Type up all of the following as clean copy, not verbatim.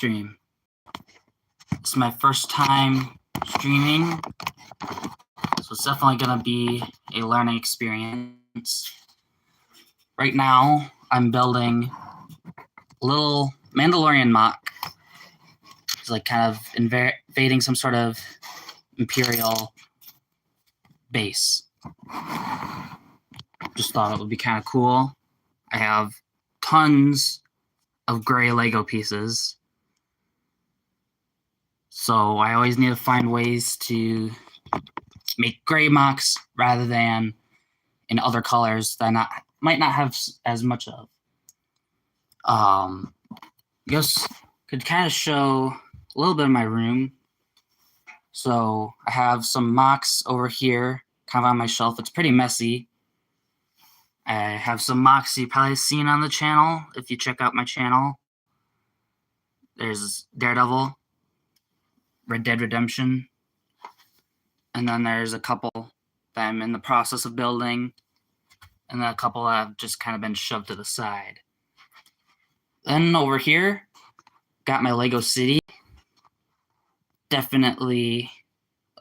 stream. It's my first time streaming, so it's definitely going to be a learning experience. Right now, I'm building a little Mandalorian mock. It's like kind of invading some sort of Imperial base. Just thought it would be kind of cool. I have tons of gray Lego pieces. So I always need to find ways to make gray mocks rather than in other colors that might not have as much of. I guess could kind of show a little bit of my room. So I have some mocks over here, kind of on my shelf. It's pretty messy. I have some mocks you've probably seen on the channel if you check out my channel. There's Daredevil, Red Dead Redemption, and then there's a couple that I'm in the process of building, and then a couple that have just kind of been shoved to the side. Then over here, got my Lego City. Definitely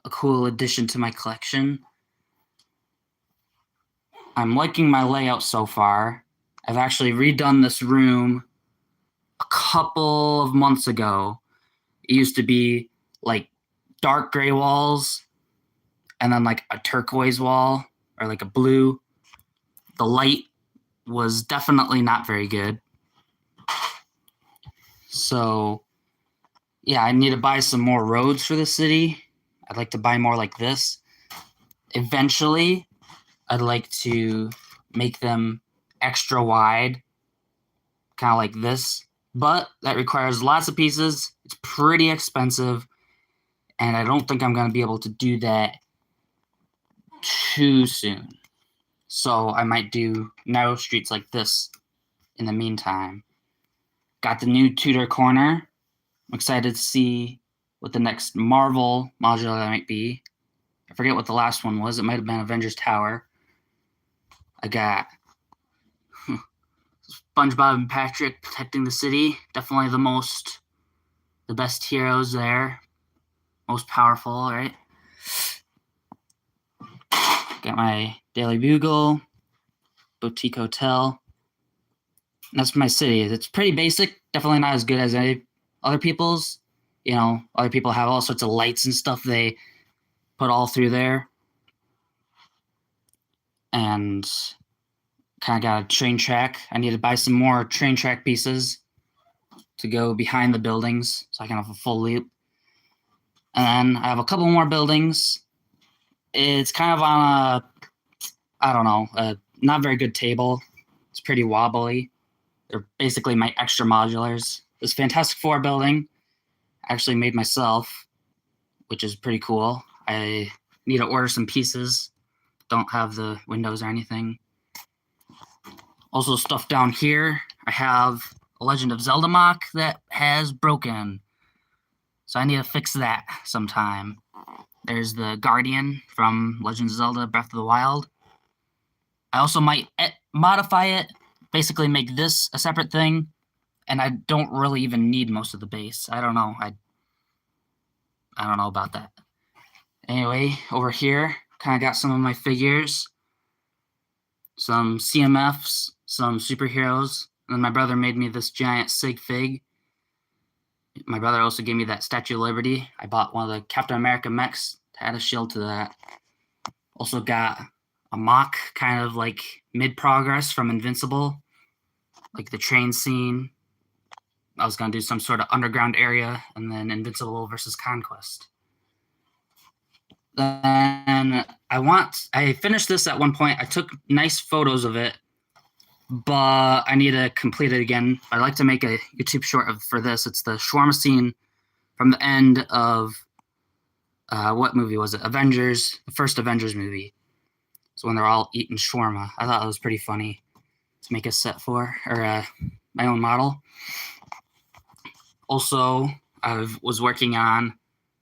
a cool addition to my collection. I'm liking my layout so far. I've actually redone this room a couple of months ago. It used to be like dark gray walls and then like a turquoise wall or like a blue. The light was definitely not very good. So yeah, I need to buy some more roads for the city. I'd like to buy more like this. Eventually, I'd like to make them extra wide, kind of like this. But that requires lots of pieces. It's pretty expensive. And I don't think I'm going to be able to do that too soon. So I might do narrow streets like this in the meantime. Got the new Tudor corner. I'm excited to see what the next Marvel modular might be. I forget what the last one was. It might have been Avengers Tower. I got SpongeBob and Patrick protecting the city. Definitely the best heroes there. Most powerful, right? Got my Daily Bugle, Boutique Hotel. And that's my city. It's pretty basic. Definitely not as good as any other people's. You know, other people have all sorts of lights and stuff they put all through there. And kind of got a train track. I need to buy some more train track pieces to go behind the buildings so I can have a full loop. And then I have a couple more buildings. It's kind of on a not very good table. It's pretty wobbly. They're basically my extra modulars. This Fantastic Four building I actually made myself, which is pretty cool. I need to order some pieces. Don't have the windows or anything. Also stuff down here, I have a Legend of Zelda mock that has broken. So I need to fix that sometime. There's the Guardian from Legend of Zelda Breath of the Wild. I also might modify it, basically make this a separate thing, and I don't really even need most of the base. I don't know. I don't know about that. Anyway, over here, kind of got some of my figures. Some CMFs, some superheroes, and then my brother made me this giant sig fig. My brother also gave me that Statue of Liberty. I bought one of the Captain America mechs to add a shield to that. Also got a mock, kind of like mid-progress from Invincible, like the train scene. I was going to do some sort of underground area, and then Invincible versus Conquest. Then I finished this at one point. I took nice photos of it, but I need to complete it again. I'd like to make a YouTube short for this. It's the shawarma scene from the end of, what movie was it? Avengers, the first Avengers movie. It's when they're all eating shawarma. I thought it was pretty funny to make a set for, or my own model. Also, I was working on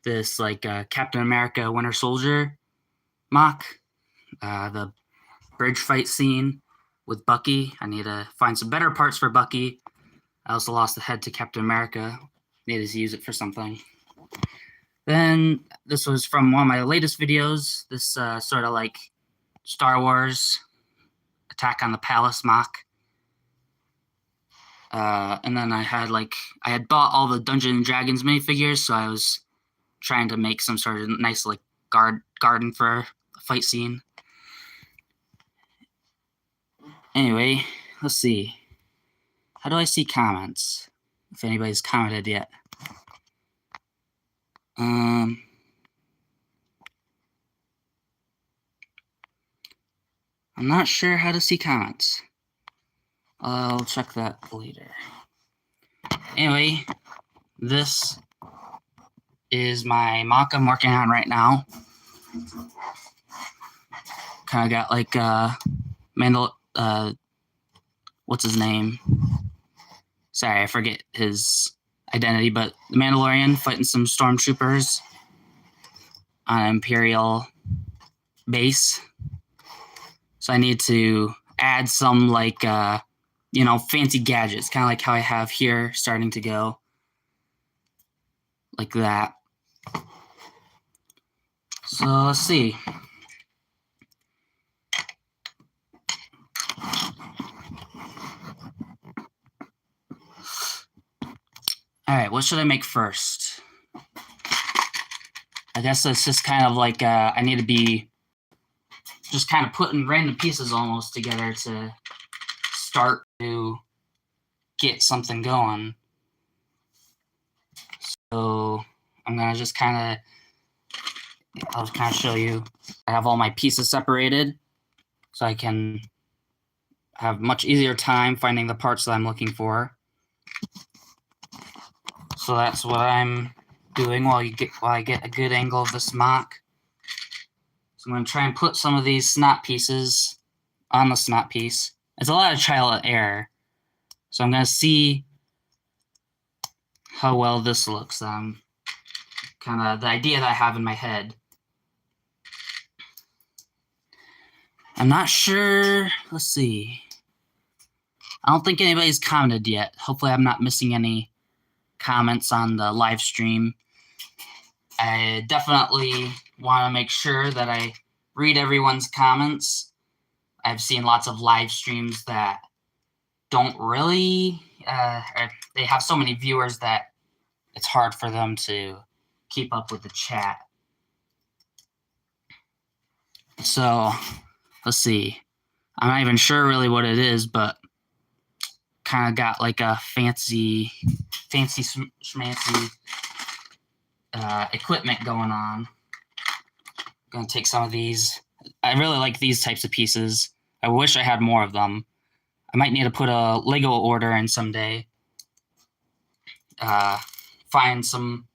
this like Captain America Winter Soldier mock, the bridge fight scene with Bucky. I need to find some better parts for Bucky. I also lost the head to Captain America. needed to use it for something. Then this was from one of my latest videos. This sort of like Star Wars Attack on the Palace MOC. And then I had bought all the Dungeons and Dragons minifigures, so I was trying to make some sort of nice like garden for a fight scene. Anyway, let's see. How do I see comments? If anybody's commented yet. I'm not sure how to see comments. I'll check that later. Anyway, this is my MOC I'm working on right now. Kind of got like what's his name? Sorry, I forget his identity, but the Mandalorian fighting some stormtroopers on an Imperial base. So I need to add some like fancy gadgets, kind of like how I have here, starting to go like that. So let's see. All right, what should I make first? I guess it's just kind of like I need to be just kind of putting random pieces almost together to start to get something going. So I'm gonna just I'll just kind of show you. I have all my pieces separated, so I can have much easier time finding the parts that I'm looking for. So that's what I'm doing while I get a good angle of this MOC. So I'm going to try and put some of these snot pieces on the snot piece. It's a lot of trial and error. So I'm going to see how well this looks. Kind of the idea that I have in my head. I'm not sure. Let's see. I don't think anybody's commented yet. Hopefully I'm not missing any comments on the live stream. I definitely want to make sure that I read everyone's comments. I've seen lots of live streams that don't really, they have so many viewers that it's hard for them to keep up with the chat. So let's see. I'm not even sure really what it is, but kind of got like a fancy schmancy equipment going on. I'm gonna take some of these. I really like these types of pieces. I wish I had more of them. I might need to put a Lego order in someday. Find some,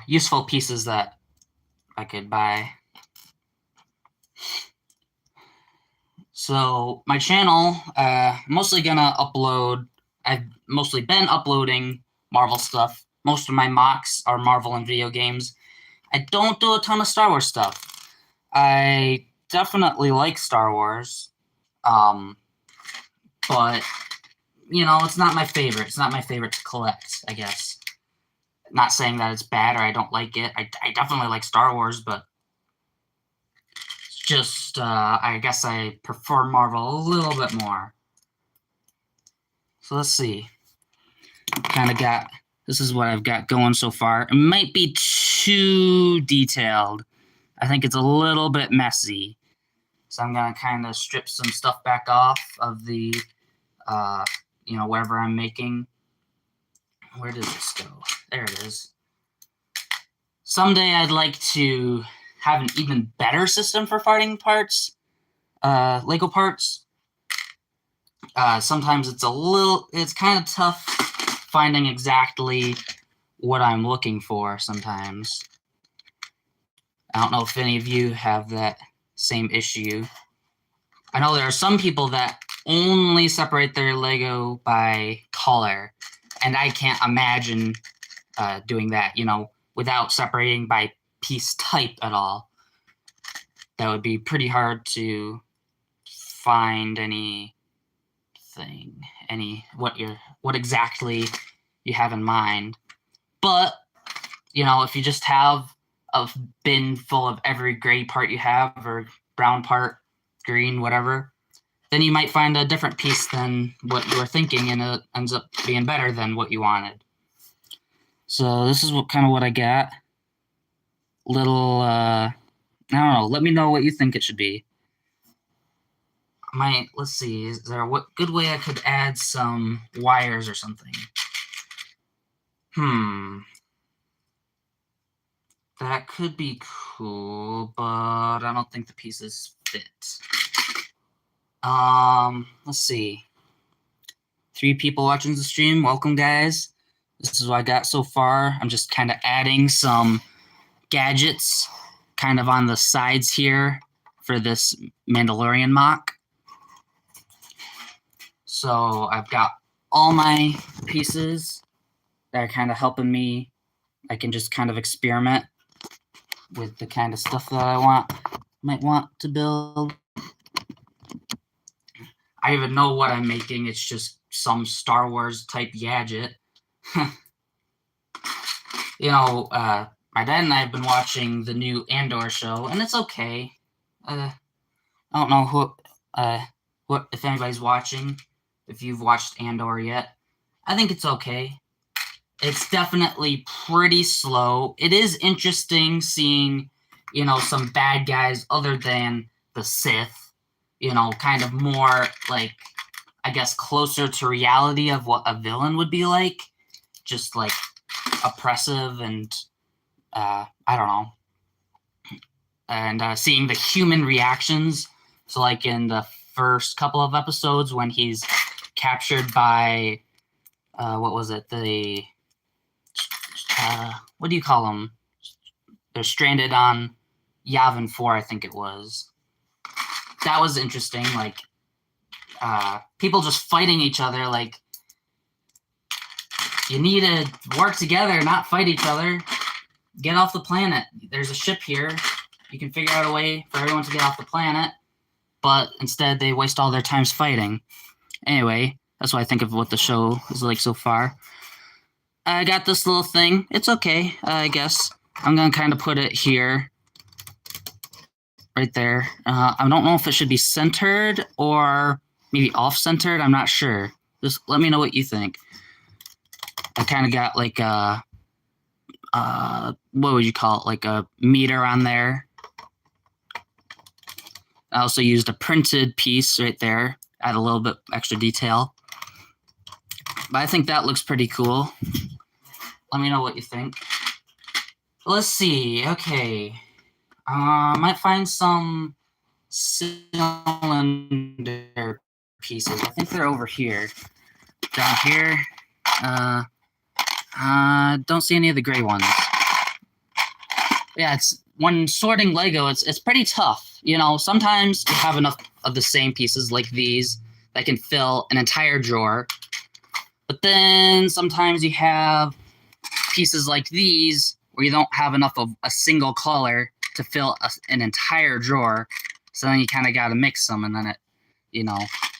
useful pieces that I could buy. So my channel, mostly gonna upload. I've mostly been uploading Marvel stuff. Most of my MOCs are Marvel and video games. I don't do a ton of Star Wars stuff. I definitely like Star Wars, but it's not my favorite. It's not my favorite to collect, I guess. Not saying that it's bad or I don't like it. I definitely like Star Wars, but it's just I guess I prefer Marvel a little bit more. So let's see. This is what I've got going so far. It might be too detailed. I think it's a little bit messy. So I'm going to kind of strip some stuff back off of the, wherever I'm making. Where does this go? There it is. Someday I'd like to have an even better system for farting parts, Lego parts. Sometimes it's kind of tough finding exactly what I'm looking for sometimes. I don't know if any of you have that same issue. I know there are some people that only separate their Lego by color, and I can't imagine doing that, without separating by piece type at all. That would be pretty hard to find what exactly you have in mind. But, if you just have a bin full of every gray part you have, or brown part, green, whatever, then you might find a different piece than what you were thinking, and it ends up being better than what you wanted. So this is what I got. Little, I don't know. Let me know what you think it should be. Let's see. Is there a good way I could add some wires or something? That could be cool, but I don't think the pieces fit. Let's see. 3 people watching the stream. Welcome, guys. This is what I got so far. I'm just kind of adding some gadgets kind of on the sides here for this Mandalorian MOC. So I've got all my pieces that are kind of helping me. I can just kind of experiment with the kind of stuff that I might want to build. I even know what I'm making. It's just some Star Wars type gadget. My dad and I have been watching the new Andor show, and it's okay. I don't know if anybody's watching, if you've watched Andor yet. I think it's okay. It's definitely pretty slow. It is interesting seeing, some bad guys other than the Sith, kind of more like, I guess, closer to reality of what a villain would be like. Just like oppressive and, I don't know. And seeing the human reactions. So like in the first couple of episodes when he's captured by, what was it? What do you call them? They're stranded on Yavin 4, I think it was. That was interesting. Like, people just fighting each other. Like, you need to work together, not fight each other. Get off the planet. There's a ship here. You can figure out a way for everyone to get off the planet. But instead, they waste all their times fighting. Anyway, that's what I think of what the show is like so far. I got this little thing. It's okay, I guess. I'm going to kind of put it here. Right there. I don't know if it should be centered or maybe off-centered. I'm not sure. Just let me know what you think. I kind of got like a, what would you call it? Like a meter on there. I also used a printed piece right there. Add a little bit extra detail. But I think that looks pretty cool. Let me know what you think. Let's see. Okay. Might find some cylinder pieces. I think they're over here. Down here. Don't see any of the gray ones. Yeah, it's when sorting Lego, it's pretty tough. Sometimes you have enough of the same pieces like these that can fill an entire drawer. But then sometimes you have pieces like these where you don't have enough of a single color to fill an entire drawer. So then you kind of got to mix them, and then it,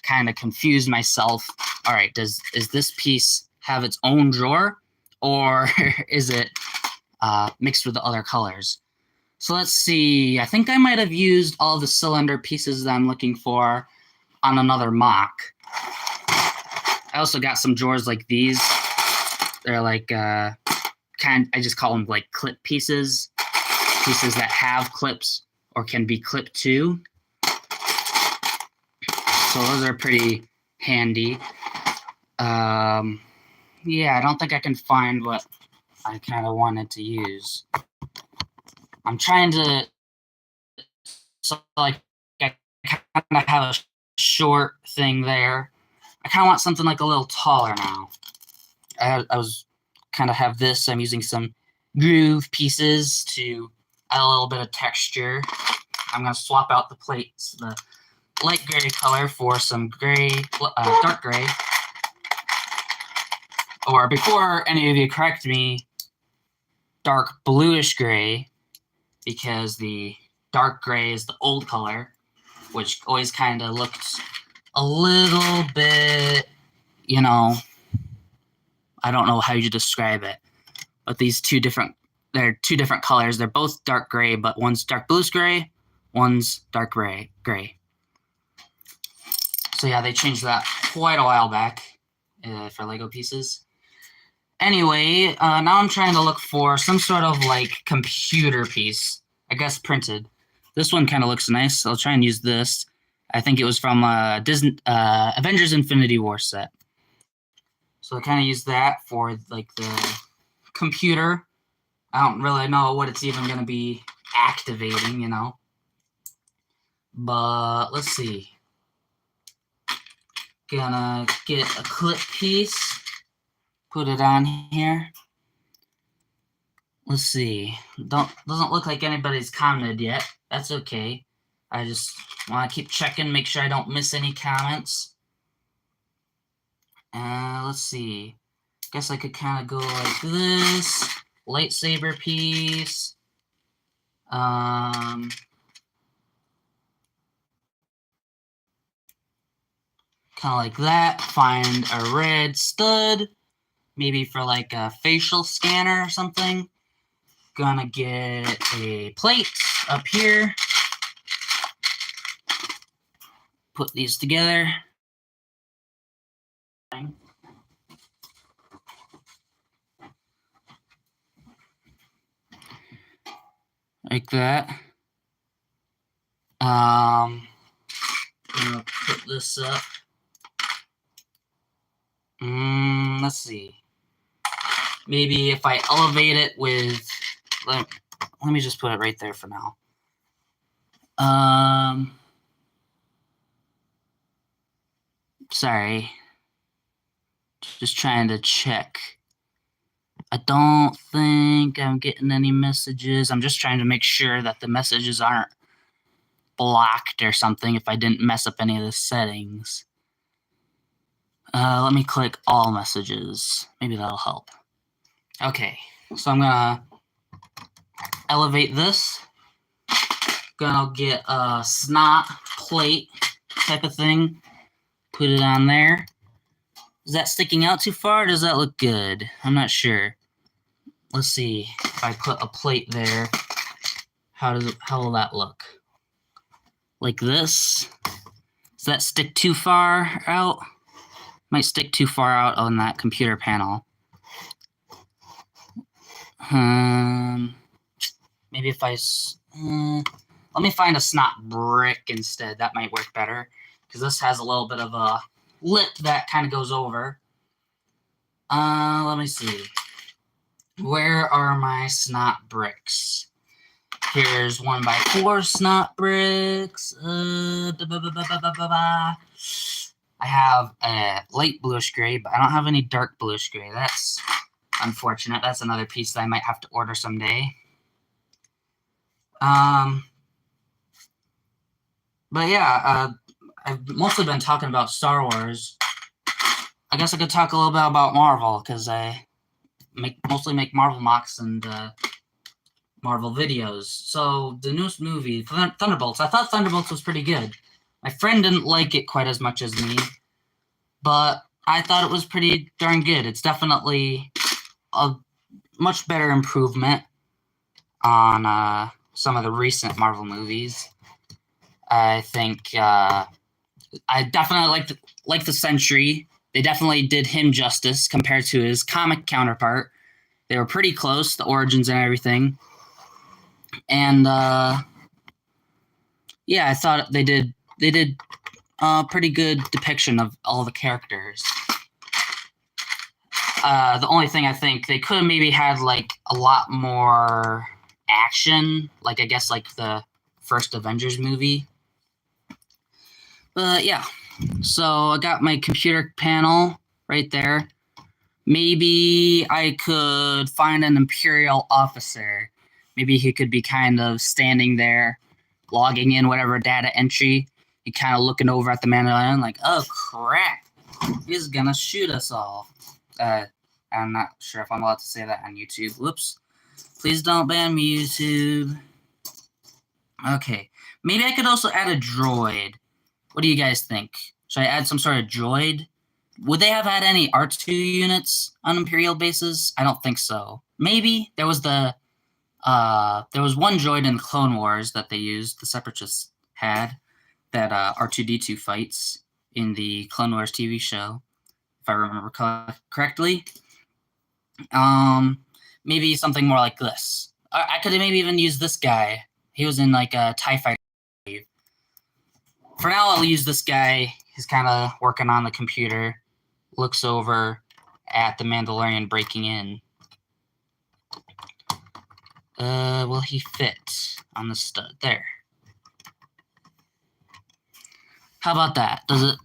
kind of confused myself. All right, is this piece have its own drawer, or is it mixed with the other colors? So let's see. I think I might have used all the cylinder pieces that I'm looking for on another MOC. I also got some drawers like these. They're like I just call them like clip pieces that have clips or can be clipped to. So those are pretty handy. Yeah, I don't think I can find what I kind of wanted to use. I'm trying to, so like I kind of have a short thing there. I kind of want something like a little taller now. I was kind of have this. I'm using some groove pieces to add a little bit of texture. I'm going to swap out the plates, the light gray color for some gray, dark gray. Or before any of you correct me, dark bluish gray, because the dark gray is the old color, which always kind of looked a little bit, I I don't know how you describe it, but they're two different colors. They're both dark gray, but one's dark bluish gray, one's dark gray. So yeah, they changed that quite a while back for Lego pieces. Anyway, now I'm trying to look for some sort of like computer piece, I guess printed. This one kind of looks nice. I'll try and use this. I think it was from Disney Avengers Infinity War set. So I kind of use that for like the computer. I don't really know what it's even going to be activating, you know. But let's see. Gonna get a clip piece, put it on here. Let's see. Doesn't look like anybody's commented yet. That's okay. I just want to keep checking, make sure I don't miss any comments. Let's see. Guess I could kind of go like this. Lightsaber piece. Kind of like that. Find a red stud. Maybe for like a facial scanner or something. Gonna get a plate up here. Put these together. Like that. I'm gonna put this up. Let's see. Maybe if I elevate it with, let me just put it right there for now. Sorry. Just trying to check. I don't think I'm getting any messages. I'm just trying to make sure that the messages aren't blocked or something if I didn't mess up any of the settings. Let me click all messages. Maybe that'll help. Okay, so I'm gonna elevate this. Gonna get a snot plate type of thing. Put it on there. Is that sticking out too far or does that look good? I'm not sure. Let's see if I put a plate there. How will that look? Like this. Does that stick too far out? Might stick too far out on that computer panel. Maybe if I let me find a snot brick instead. That might work better because this has a little bit of a lip that kind of goes over. Let me see. Where are my snot bricks? Here's 1x4 snot bricks. I have a light bluish gray, but I don't have any dark bluish gray. That's unfortunate. That's another piece that I might have to order someday. But yeah, I've mostly been talking about Star Wars. I guess I could talk a little bit about Marvel, because I mostly make Marvel mocks and Marvel videos. So the newest movie, Thunderbolts. I thought Thunderbolts was pretty good. My friend didn't like it quite as much as me, but I thought it was pretty darn good. It's definitely a much better improvement on some of the recent Marvel movies. I think I definitely like the Sentry. They definitely did him justice compared to his comic counterpart. They were pretty close, the origins and everything. And yeah, I thought they did a pretty good depiction of all the characters. The only thing I think they could have maybe had like a lot more action, like I guess like the first Avengers movie. But yeah, so I got my computer panel right there. Maybe I could find an Imperial officer. Maybe he could be kind of standing there, logging in whatever data entry, and kind of looking over at the Mandalorian like, oh crap, he's gonna shoot us all. I'm not sure if I'm allowed to say that on YouTube. Whoops. Please don't ban me, YouTube. Okay. Maybe I could also add a droid. What do you guys think? Should I add some sort of droid? would they have had any R2 units on Imperial bases? I don't think so. Maybe there was there was one droid in Clone Wars that they used, the Separatists had, that R2-D2 fights in the Clone Wars TV show, if I remember correctly. Maybe something more like this. I could maybe even use this guy. He was in like a TIE Fighter. For now, I'll use this guy. He's kind of working on the computer. Looks over at the Mandalorian breaking in. Will he fit on the stud? There. How about that? Does it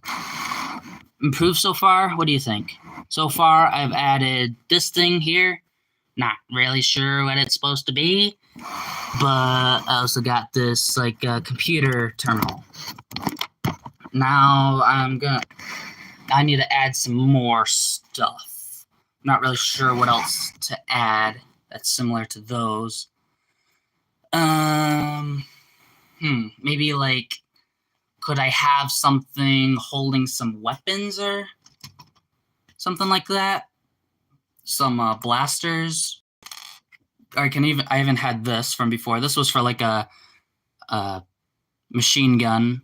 improve so far? What do you think? So far, I've added this thing here. Not really sure what it's supposed to be, but I also got this like computer terminal. Now I need to add some more stuff. I'm not really sure what else to add that's similar to those. Maybe like, could I have something holding some weapons or something like that? Some blasters. I even had this from before. This was for like a machine gun,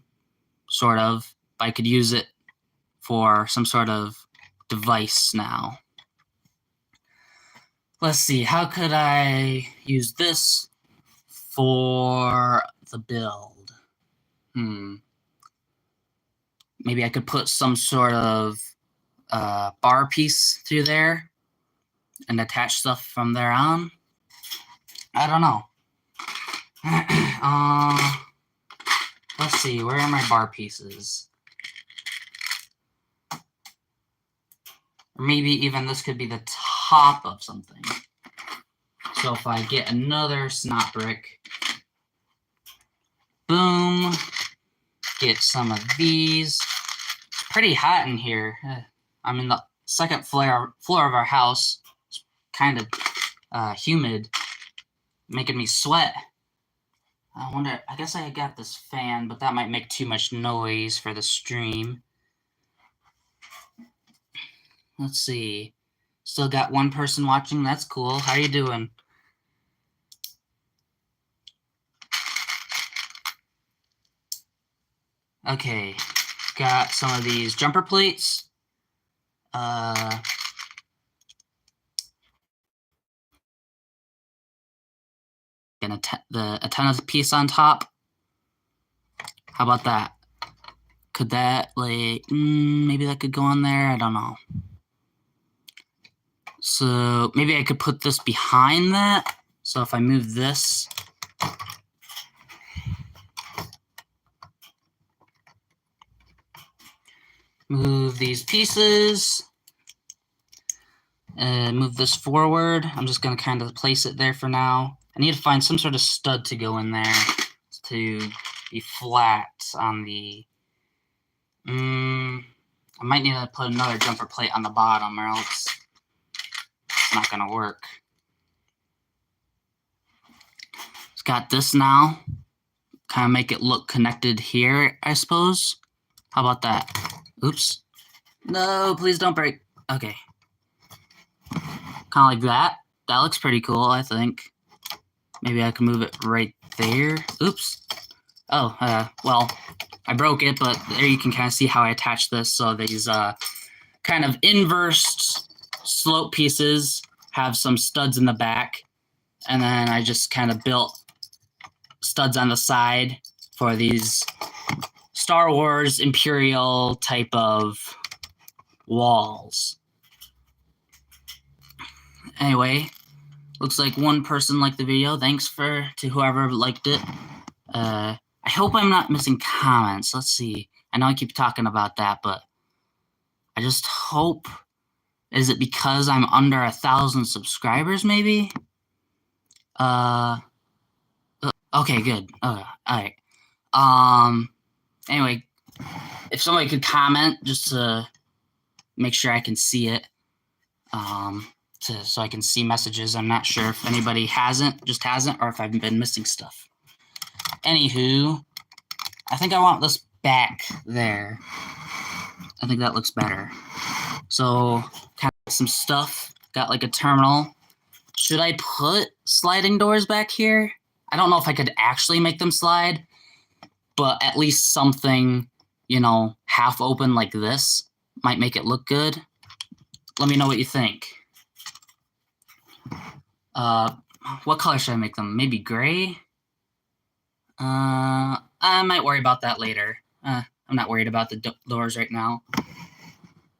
sort of. I could use it for some sort of device now. Let's see, how could I use this for the build? Maybe I could put some sort of bar piece through there and attach stuff from there on. I don't know. Let's see, where are my bar pieces? Or maybe even this could be the top of something. So if I get another snot brick, boom, get some of these. It's pretty hot in here. I'm in the second floor of our house. It's kind of humid, making me sweat. I wonder, I guess I got this fan, but that might make too much noise for the stream. Let's see. Still got one person watching. That's cool. How you doing? Okay. Got some of these jumper plates. The antenna piece on top. How about that? Could that, like, maybe that could go on there? I don't know. So maybe I could put this behind that. So if I move this, move these pieces, and move this forward. I'm just going to kind of place it there for now. I need to find some sort of stud to go in there to be flat on the... I might need to put another jumper plate on the bottom or else it's not going to work. It's got this now. Kind of make it look connected here, I suppose. How about that? Oops. No, please don't break. Okay. Kind of like that. That looks pretty cool, I think. Maybe I can move it right there. Oops. Oh, well, I broke it, but there you can kind of see how I attached this. So these kind of inverse slope pieces have some studs in the back. And then I just kind of built studs on the side for these Star Wars Imperial type of walls. Anyway, looks like one person liked the video. Thanks to whoever liked it. I hope I'm not missing comments. Let's see. I know I keep talking about that, but I just hope. Is it because I'm under 1,000 subscribers, maybe? Okay, good. All right. Anyway, if somebody could comment just to make sure I can see it, so I can see messages. I'm not sure if anybody hasn't, or if I've been missing stuff. Anywho, I think I want this back there. I think that looks better. So kind of some stuff. Got like a terminal. Should I put sliding doors back here? I don't know if I could actually make them slide, but at least something, half open like this might make it look good. Let me know what you think. What color should I make them? Maybe gray? I might worry about that later. I'm not worried about the doors right now.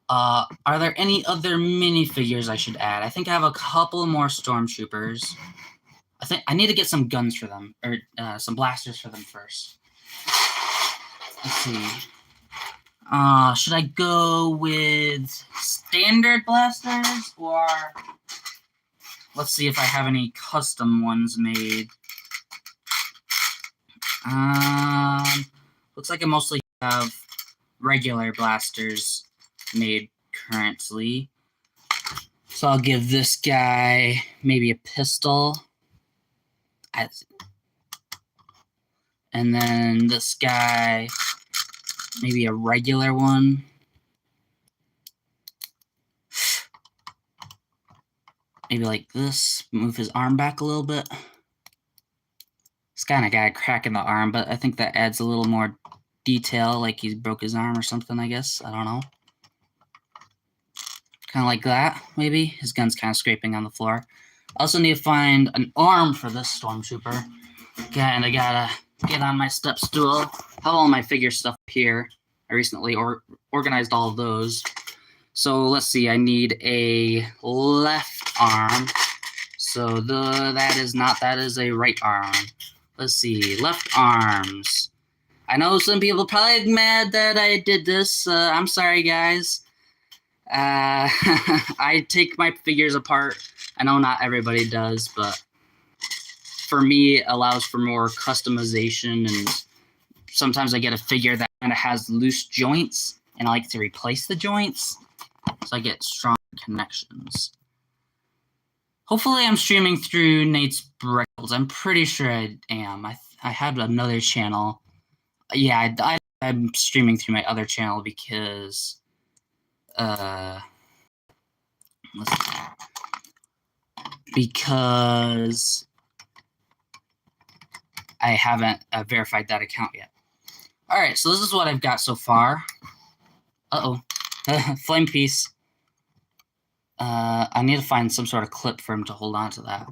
Are there any other minifigures I should add? I think I have a couple more stormtroopers. I think I need to get some guns for them, or some blasters for them first. Let's see. Should I go with standard blasters, or let's see if I have any custom ones made. Looks like I mostly have regular blasters made currently. So I'll give this guy maybe a pistol. And then this guy, maybe a regular one. Maybe like this, move his arm back a little bit. This kind of got a crack in the arm, but I think that adds a little more detail, like he broke his arm or something, I guess. I don't know. Kind of like that, maybe. His gun's kind of scraping on the floor. I also need to find an arm for this stormtrooper. And I gotta get on my step stool. I have all my figure stuff here. I recently organized all of those. So let's see, I need a left arm. So that is a right arm. Let's see, left arms. I know some people probably mad that I did this. I'm sorry, guys. I take my figures apart. I know not everybody does, but for me, it allows for more customization, and sometimes I get a figure that kind of has loose joints, and I like to replace the joints, so I get strong connections. Hopefully I'm streaming through Nate's Brickles. I'm pretty sure I am. I had another channel. Yeah, I'm streaming through my other channel because because I haven't verified that account yet. All right, so this is what I've got so far. Flame piece. I need to find some sort of clip for him to hold on to that.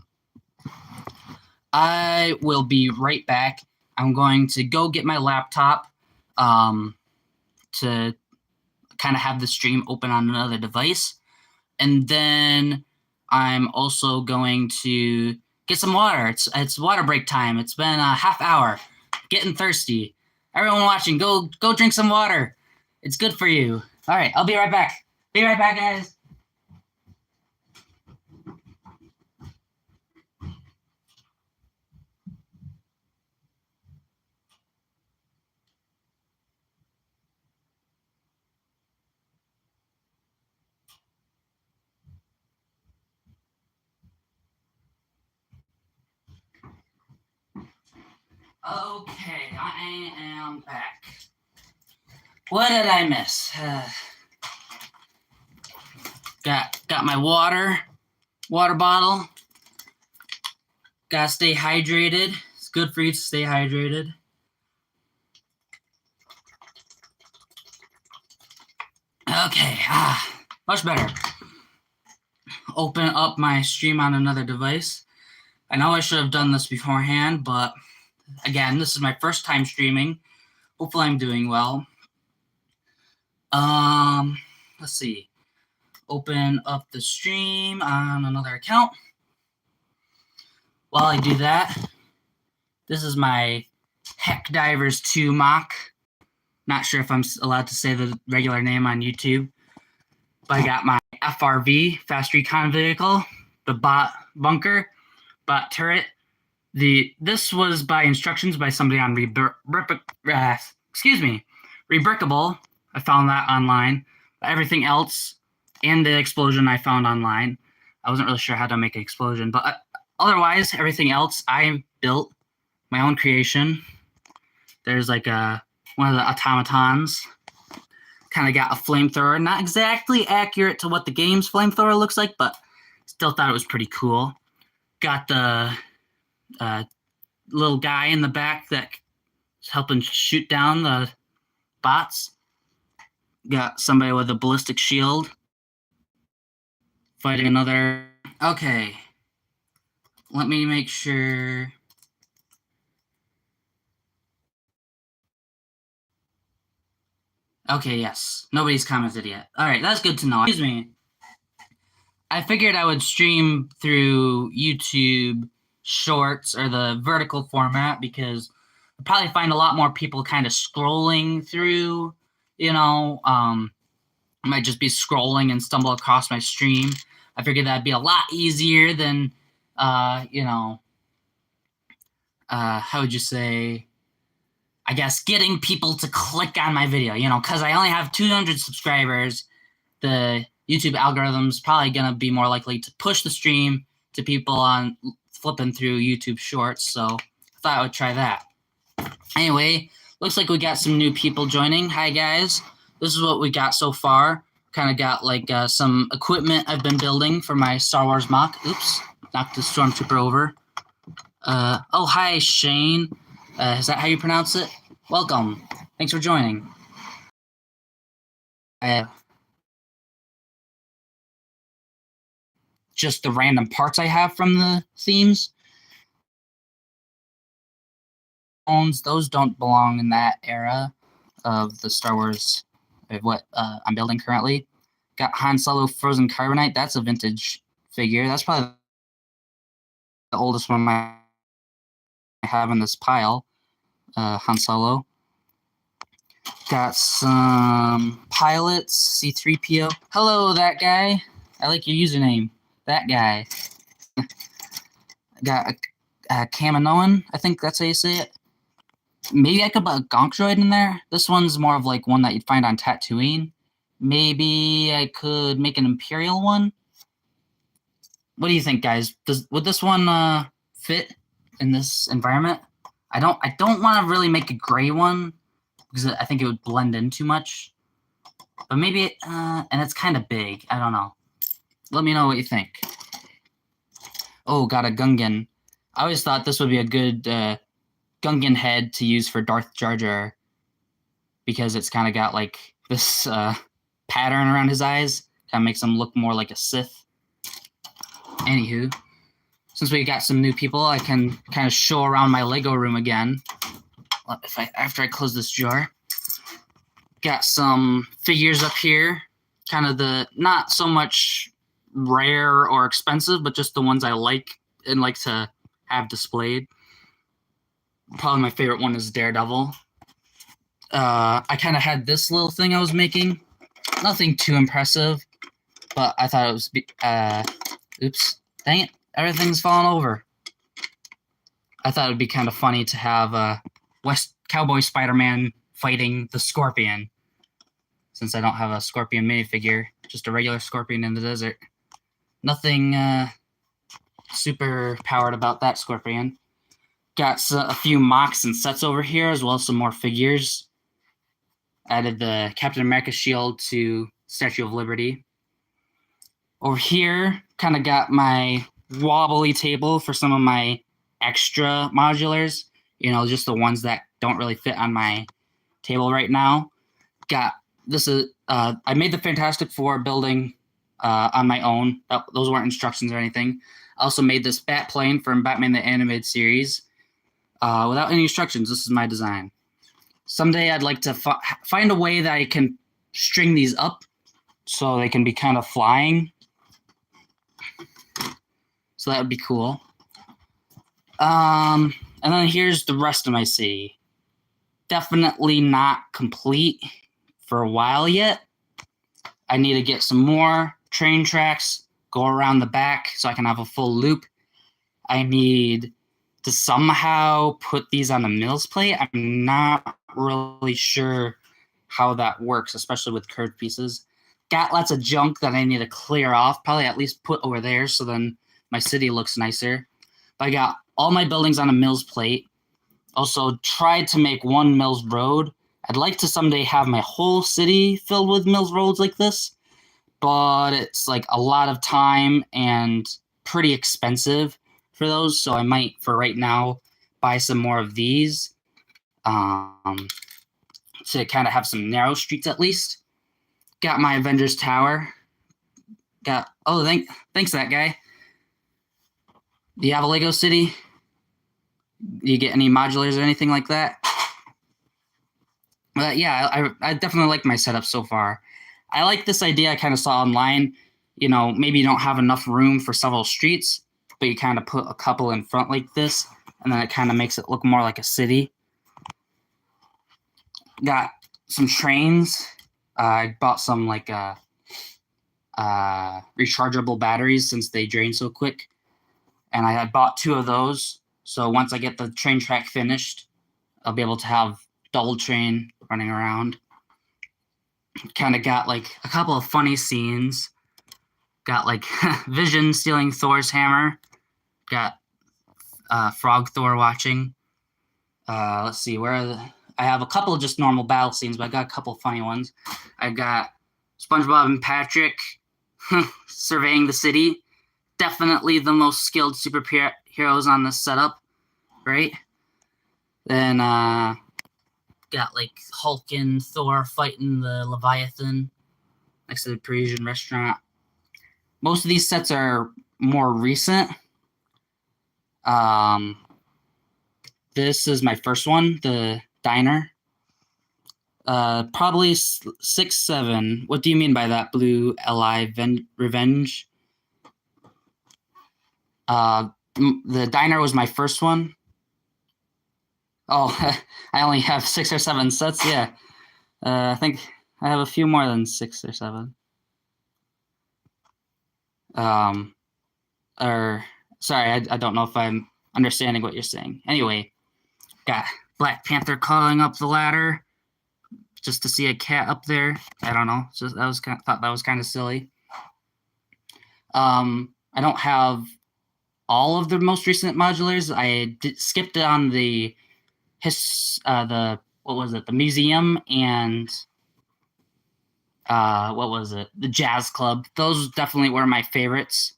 I will be right back. I'm going to go get my laptop to kind of have the stream open on another device. And then I'm also going to get some water. It's water break time. It's been a half hour. Getting thirsty. Everyone watching, go drink some water. It's good for you. All right, I'll be right back. Be right back, guys. Okay, I am back. What did I miss? Got my water bottle. Gotta stay hydrated. It's good for you to stay hydrated. Okay, much better. Open up my stream on another device. I know I should have done this beforehand, but again, this is my first time streaming. Hopefully I'm doing well. Let's see. Open up the stream on another account. While I do that, this is my Heck Divers 2 mock. Not sure if I'm allowed to say the regular name on YouTube, but I got my FRV, Fast Recon Vehicle, the bot bunker, bot turret. This was by instructions by somebody on Rebrickable. I found that online. Everything else and the explosion I found online. I wasn't really sure how to make an explosion, but otherwise, everything else I built, my own creation. There's like one of the automatons. kind of got a flamethrower. Not exactly accurate to what the game's flamethrower looks like, but still thought it was pretty cool. Got the little guy in the back that's helping shoot down the bots. Got somebody with a ballistic shield fighting another. Okay. Let me make sure. Okay, yes. Nobody's commented yet. All right, that's good to know. Excuse me. I figured I would stream through YouTube Shorts or the vertical format because I'd probably find a lot more people kind of scrolling through, I might just be scrolling and stumble across my stream. I figured that'd be a lot easier than, how would you say, I guess getting people to click on my video, because I only have 200 subscribers. The YouTube algorithm's probably going to be more likely to push the stream to people on flipping through YouTube Shorts, so I thought I would try that. Anyway, looks like we got some new people joining. Hi, guys. This is what we got so far. Kind of got like some equipment I've been building for my Star Wars mock. Oops, knocked the Stormtrooper over. Oh, hi, Shane. Is that how you pronounce it? Welcome. Thanks for joining. Just the random parts I have from the themes. Those don't belong in that era of the Star Wars, of what I'm building currently. Got Han Solo Frozen Carbonite. That's a vintage figure. That's probably the oldest one I have in this pile. Han Solo. Got some pilots. C-3PO. Hello, that guy. I like your username. That guy. Got a Kaminoan. I think that's how you say it. Maybe I could put a Gonk Droid in there. This one's more of like one that you'd find on Tatooine. Maybe I could make an Imperial one. What do you think, guys? Would this one fit in this environment? I don't want to really make a gray one because I think it would blend in too much. But maybe, and it's kind of big. I don't know. Let me know what you think. Oh, got a Gungan. I always thought this would be a good Gungan head to use for Darth Jar Jar because it's kind of got like this pattern around his eyes. Kind of makes him look more like a Sith. Anywho, since we got some new people, I can kind of show around my Lego room again. After I close this jar. Got some figures up here. Kind of the, not so much rare or expensive, but just the ones I like and like to have displayed. Probably my favorite one is Daredevil. I kind of had this little thing I was making. Nothing too impressive, but I thought it was... oops. Dang it. Everything's falling over. I thought it would be kind of funny to have West Cowboy Spider-Man fighting the Scorpion. Since I don't have a Scorpion minifigure. Just a regular Scorpion in the desert. Nothing super powered about that Scorpion. Got a few mocks and sets over here, as well as some more figures. Added the Captain America shield to Statue of Liberty. Over here, kind of got my wobbly table for some of my extra modulars. Just the ones that don't really fit on my table right now. Got this is I made the Fantastic Four building on my own. Those weren't instructions or anything. I also made this bat plane from Batman the Animated Series without any instructions. This is my design. Someday I'd like to find a way that I can string these up so they can be kind of flying. So that would be cool. And then here's the rest of my city. Definitely not complete for a while yet. I need to get some more train tracks, go around the back so I can have a full loop. I need to somehow put these on a mills plate. I'm not really sure how that works, especially with curved pieces. Got lots of junk that I need to clear off, probably at least put over there so then my city looks nicer. But I got all my buildings on a mills plate. Also tried to make one mills road. I'd like to someday have my whole city filled with mill roads like this, but it's like a lot of time and pretty expensive for those. So I might, for right now, buy some more of these to kind of have some narrow streets at least. Got my Avengers Tower. Thanks that guy. Do you have a Lego City? Do you get any modulars or anything like that? But yeah, I definitely like my setup so far. I like this idea I kind of saw online. You know, maybe you don't have enough room for several streets, but you kind of put a couple in front like this, and then it kind of makes it look more like a city. Got some trains. I bought some like rechargeable batteries since they drain so quick. And I had bought 2 of those. So once I get the train track finished, I'll be able to have double train running around. Kind of got like a couple of funny scenes. Got like Vision stealing Thor's hammer. Got Frog Thor watching. Let's see, where are the... I have a couple of just normal battle scenes, but I got a couple of funny ones. I got SpongeBob and Patrick surveying the city. Definitely the most skilled superheroes on this setup, right? Then got like Hulk and Thor fighting the Leviathan next to the Parisian restaurant. Most of these sets are more recent. This is my first one, the diner. Probably 6, 7. What do you mean by that, Blue Li Revenge? The diner was my first one. Oh, I only have 6 or 7 sets. Yeah, I think I have a few more than 6 or 7. Or sorry, I don't know if I'm understanding what you're saying. Anyway, got Black Panther calling up the ladder just to see a cat up there. I don't know. Just thought that was kind of silly. I don't have all of the most recent modulars. I skipped on the what was it? The museum and what was it? The jazz club. Those definitely were my favorites.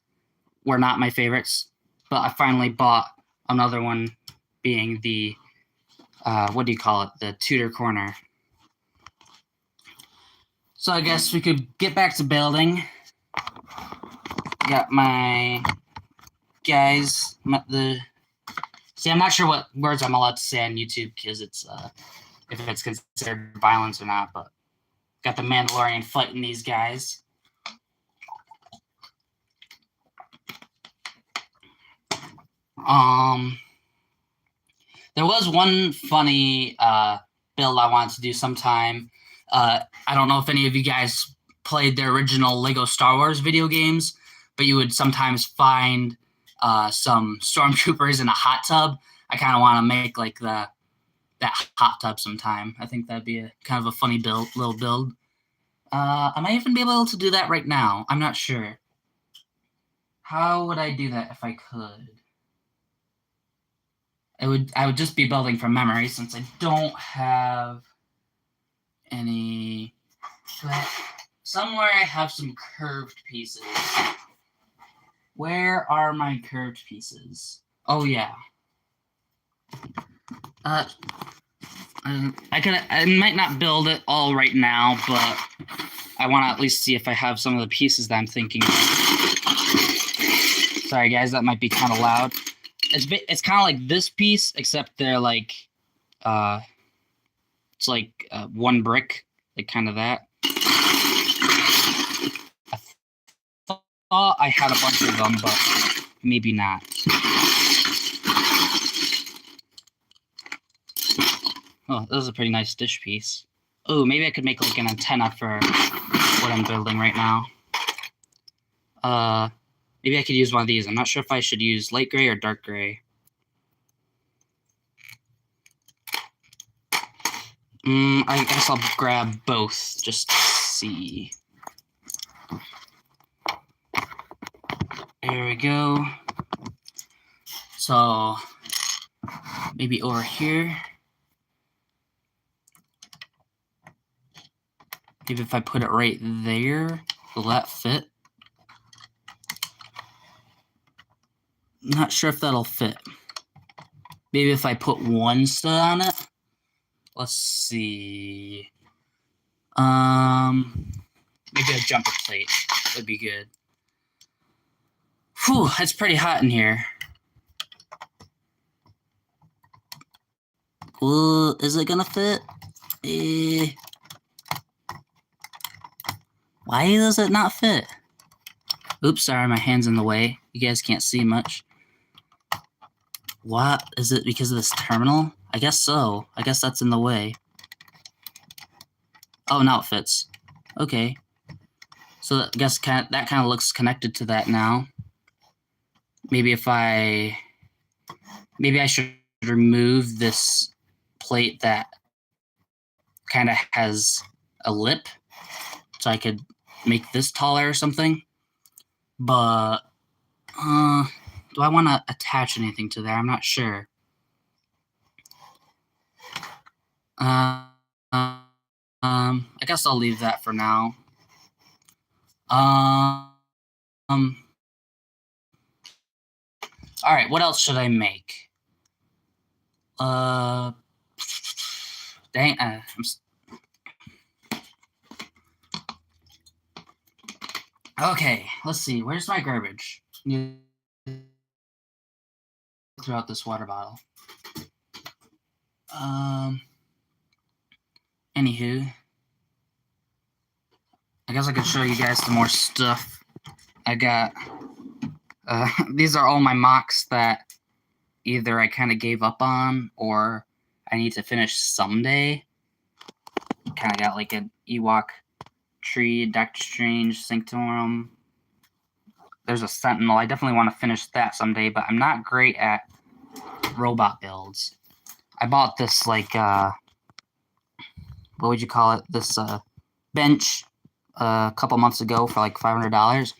Were not my favorites, but I finally bought another one, being the what do you call it? The Tudor Corner. So I guess we could get back to building. Got my guys. See, I'm not sure what words I'm allowed to say on YouTube because it's if it's considered violence or not. But got the Mandalorian fighting these guys. There was one funny build I wanted to do sometime. I don't know if any of you guys played the original Lego Star Wars video games, but you would sometimes find some stormtroopers in a hot tub. I kind of want to make like that hot tub sometime. I think that'd be a kind of a funny little build. I might even be able to do that right now. I'm not sure. How would I do that if I could? I would just be building from memory since I don't have any. But somewhere I have some curved pieces. Where are my curved pieces? Oh yeah. I might not build it all right now, but I want to at least see if I have some of the pieces that I'm thinking of. Sorry guys, that might be kind of loud. It's kind of like this piece, except they're like, it's like one brick, like kind of that. I thought I had a bunch of them, but maybe not. Oh, this is a pretty nice dish piece. Oh, maybe I could make like an antenna for what I'm building right now. Maybe I could use one of these. I'm not sure if I should use light gray or dark gray. I guess I'll grab both just to see. There we go. So maybe over here. Maybe if I put it right there, will that fit? Not sure if that'll fit. Maybe if I put one stud on it. Let's see. Maybe a jumper plate would be good. Whew, it's pretty hot in here. Is it gonna fit? Why does it not fit? Oops, sorry, my hand's in the way. You guys can't see much. What? Is it because of this terminal? I guess so. I guess that's in the way. Oh, now it fits. Okay. So I guess that kind of looks connected to that now. Maybe I should remove this plate that kind of has a lip, so I could make this taller or something. But do I want to attach anything to there? I'm not sure. I guess I'll leave that for now. All right, what else should I make? Dang, okay, let's see. Where's my garbage? Throw out this water bottle. Anywho, I guess I could show you guys some more stuff. I got, these are all my mocks that either I kind of gave up on or I need to finish someday. Kind of got like an Ewok tree, Doctor Strange, Sanctorum. There's a Sentinel. I definitely want to finish that someday, but I'm not great at robot builds. I bought this, like, what would you call it? This bench a couple months ago for like $500.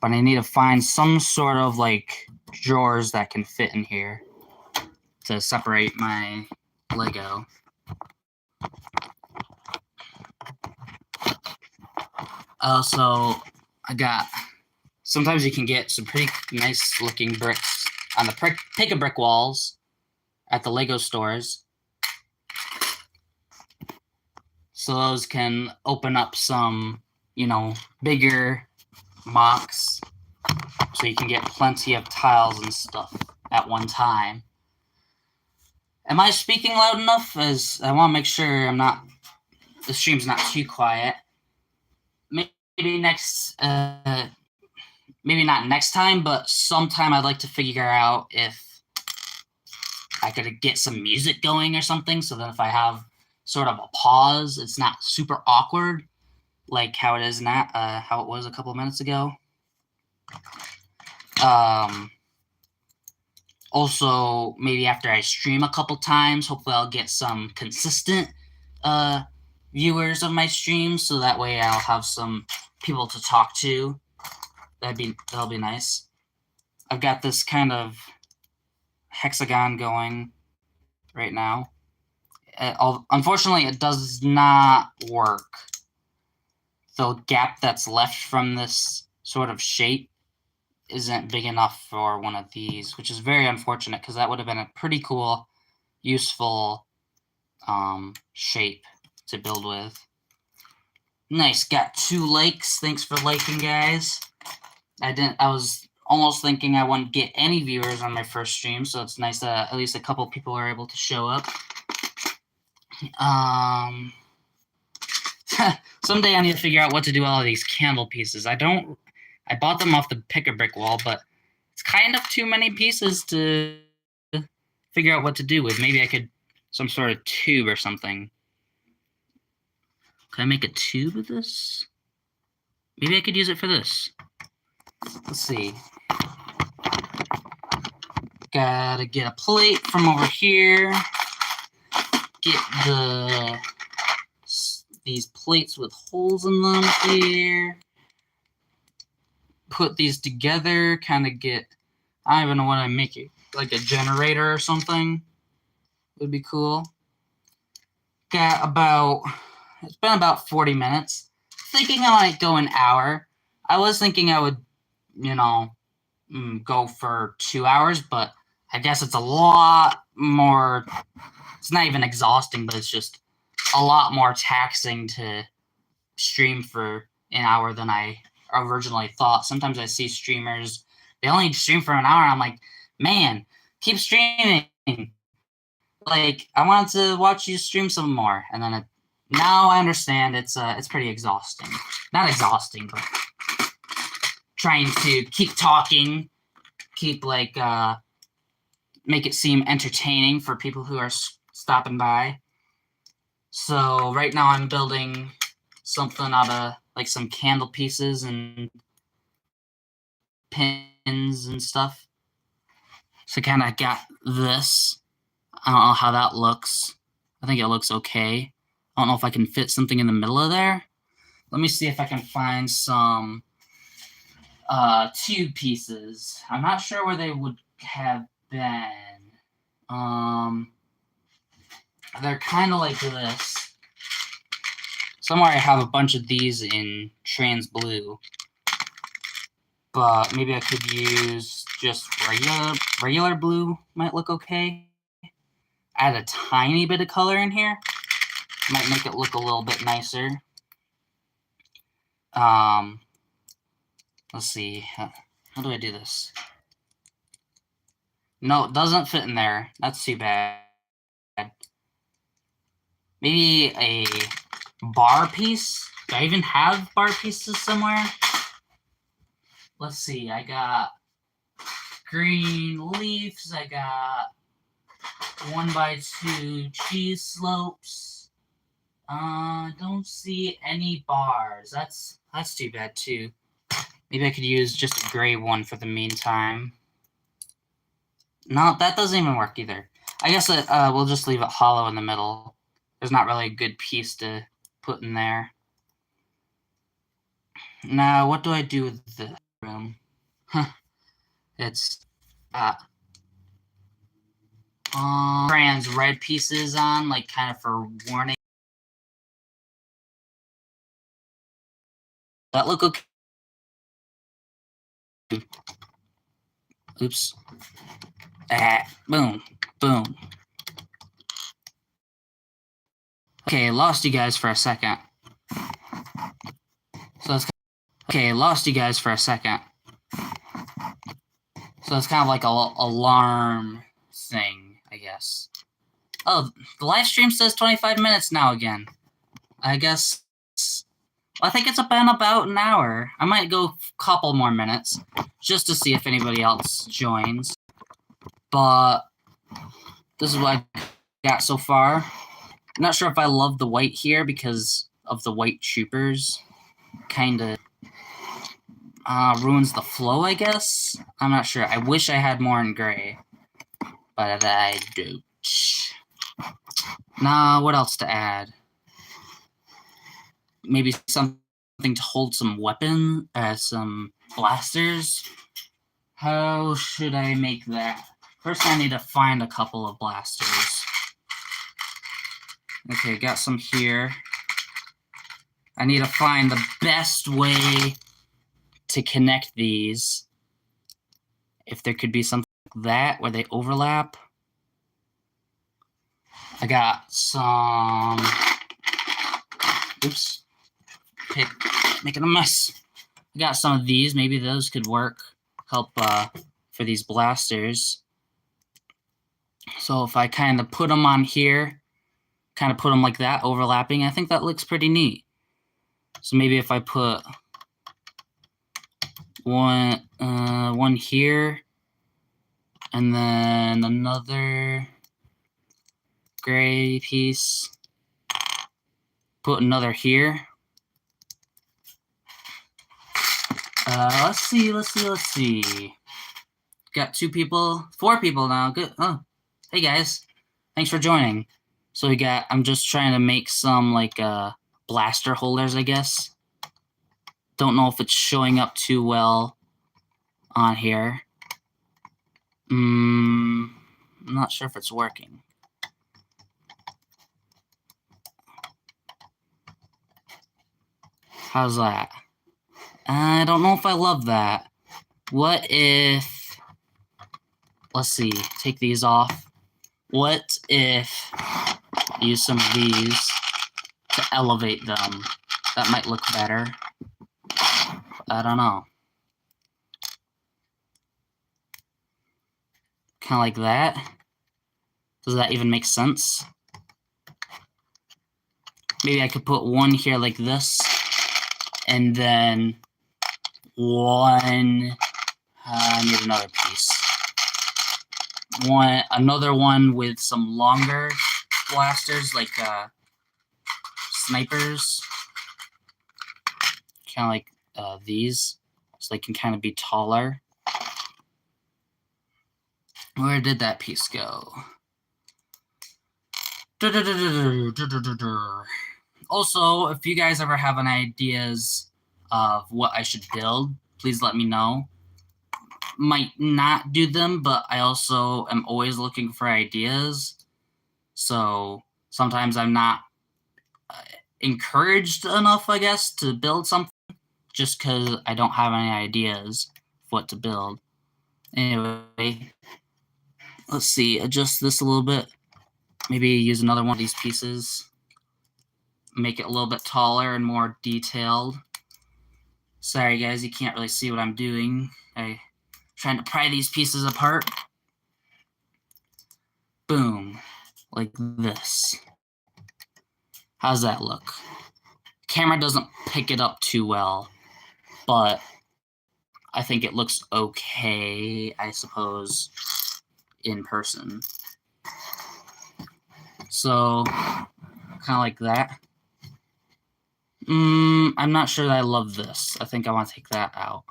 But I need to find some sort of, like, drawers that can fit in here to separate my Lego. Also, I got, sometimes you can get some pretty nice looking bricks on the Pick-a-Brick walls at the Lego stores. So those can open up some, bigger mocks. So you can get plenty of tiles and stuff at one time. Am I speaking loud enough? As I want to make sure the stream's not too quiet. Maybe maybe not next time, but sometime I'd like to figure out if I could get some music going or something, so that if I have sort of a pause, it's not super awkward, like how it is now, how it was a couple of minutes ago. Also, maybe after I stream a couple times, hopefully I'll get some consistent viewers of my streams, so that way I'll have some people to talk to. That'll be nice. I've got this kind of hexagon going right now. Unfortunately, it does not work. The gap that's left from this sort of shape isn't big enough for one of these, which is very unfortunate because that would have been a pretty cool, useful shape to build with. Nice, got 2 likes. Thanks for liking, guys. I was almost thinking I wouldn't get any viewers on my first stream, so it's nice that at least a couple people are able to show up. Someday I need to figure out what to do with all of these candle pieces. I bought them off the Pick-a-Brick wall, but it's kind of too many pieces to figure out what to do with. Maybe I could some sort of tube or something. Can I make a tube with this? Maybe I could use it for this. Let's see. Gotta get a plate from over here. Get these plates with holes in them here. Put these together, kind of get, I don't even know what I'm making, like a generator or something would be cool. Got about It's been about 40 minutes. Thinking I might go an hour. I was thinking I would, go for 2 hours, but I guess it's a lot more. It's not even exhausting, but it's just a lot more taxing to stream for an hour than I originally thought. Sometimes I see streamers, they only stream for an hour. I'm like, man, keep streaming. Like, I wanted to watch you stream some more, and then now I understand it's pretty exhausting. Not exhausting, but trying to keep talking, keep make it seem entertaining for people who are stopping by. So right now I'm building something out of like some candle pieces and pins and stuff. So kind of got this. I don't know how that looks. I think it looks okay. I don't know if I can fit something in the middle of there. Let me see if I can find some tube pieces. I'm not sure where they would have been. They're kind of like this. Somewhere I have a bunch of these in trans blue. But maybe I could use just regular blue. Might look okay. Add a tiny bit of color in here. Might make it look a little bit nicer. Let's see. How do I do this? No, it doesn't fit in there. That's too bad. Maybe a bar piece? Do I even have bar pieces somewhere? Let's see. I got green leaves. I got 1x2 cheese slopes. Don't see any bars. That's too bad too. Maybe I could use just a gray one for the meantime. No, that doesn't even work either. I guess we'll just leave it hollow in the middle. There's not really a good piece to put in there. Now, what do I do with the room? It's trans red pieces on, like kind of for warning. That look okay? Oops. Boom, boom. Okay, lost you guys for a second. So it's lost you guys for a second. So it's kind of like a alarm thing, I guess. Oh, the live stream says 25 minutes now again. I guess. I think it's been about an hour. I might go a couple more minutes just to see if anybody else joins. But this is what I got so far. I'm not sure if I love the white here because of the white troopers. Kind of ruins the flow, I guess. I'm not sure. I wish I had more in gray, but I don't. Nah, what else to add? Maybe something to hold some some blasters. How should I make that? First, I need to find a couple of blasters. Okay, got some here. I need to find the best way to connect these. If there could be something like that where they overlap. I got some. Oops. Making a mess. I got some of these. Maybe those could work. Help for these blasters. So if I kind of put them on here, kind of put them like that, overlapping, I think that looks pretty neat. So maybe if I put one here, and then another gray piece, put another here. Let's see. Got 2 people, 4 people now. Good. Oh, hey guys, thanks for joining. So I'm just trying to make some like blaster holders, I guess. Don't know if it's showing up too well on here. I'm not sure if it's working. How's that? I don't know if I love that. What if... Let's see. Take these off. What if I use some of these to elevate them? That might look better. I don't know. Kind of like that. Does that even make sense? Maybe I could put one here like this, and then one. I need another piece. Another one with some longer blasters, like snipers, kind of like these, so they can kind of be taller. Where did that piece go? Also, if you guys ever have any ideas of what I should build, please let me know. Might not do them, but I also am always looking for ideas. So sometimes I'm not encouraged enough, I guess, to build something just because I don't have any ideas of what to build. Anyway, let's see, adjust this a little bit. Maybe use another one of these pieces. Make it a little bit taller and more detailed. Sorry guys, you can't really see what I'm doing. I'm trying to pry these pieces apart. Boom. Like this. How's that look? Camera doesn't pick it up too well, but I think it looks okay, I suppose, in person. So, kind of like that. I'm not sure that I love this. I think I want to take that out.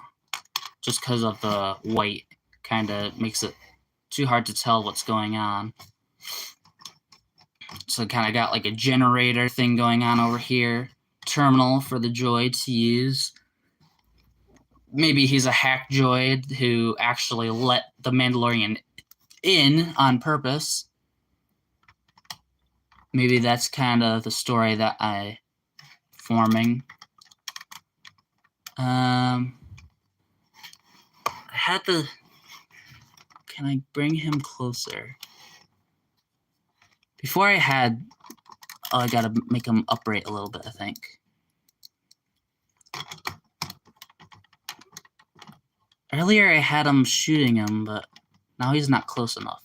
Just because of the white kind of makes it too hard to tell what's going on. So kind of got like a generator thing going on over here. Terminal for the droid to use. Maybe he's a hack droid who actually let the Mandalorian in on purpose. Maybe that's kind of the story that I'm forming. I had the... Can I bring him closer? Before I had... Oh, I gotta make him upright a little bit, I think. Earlier I had him shooting him, but now he's not close enough.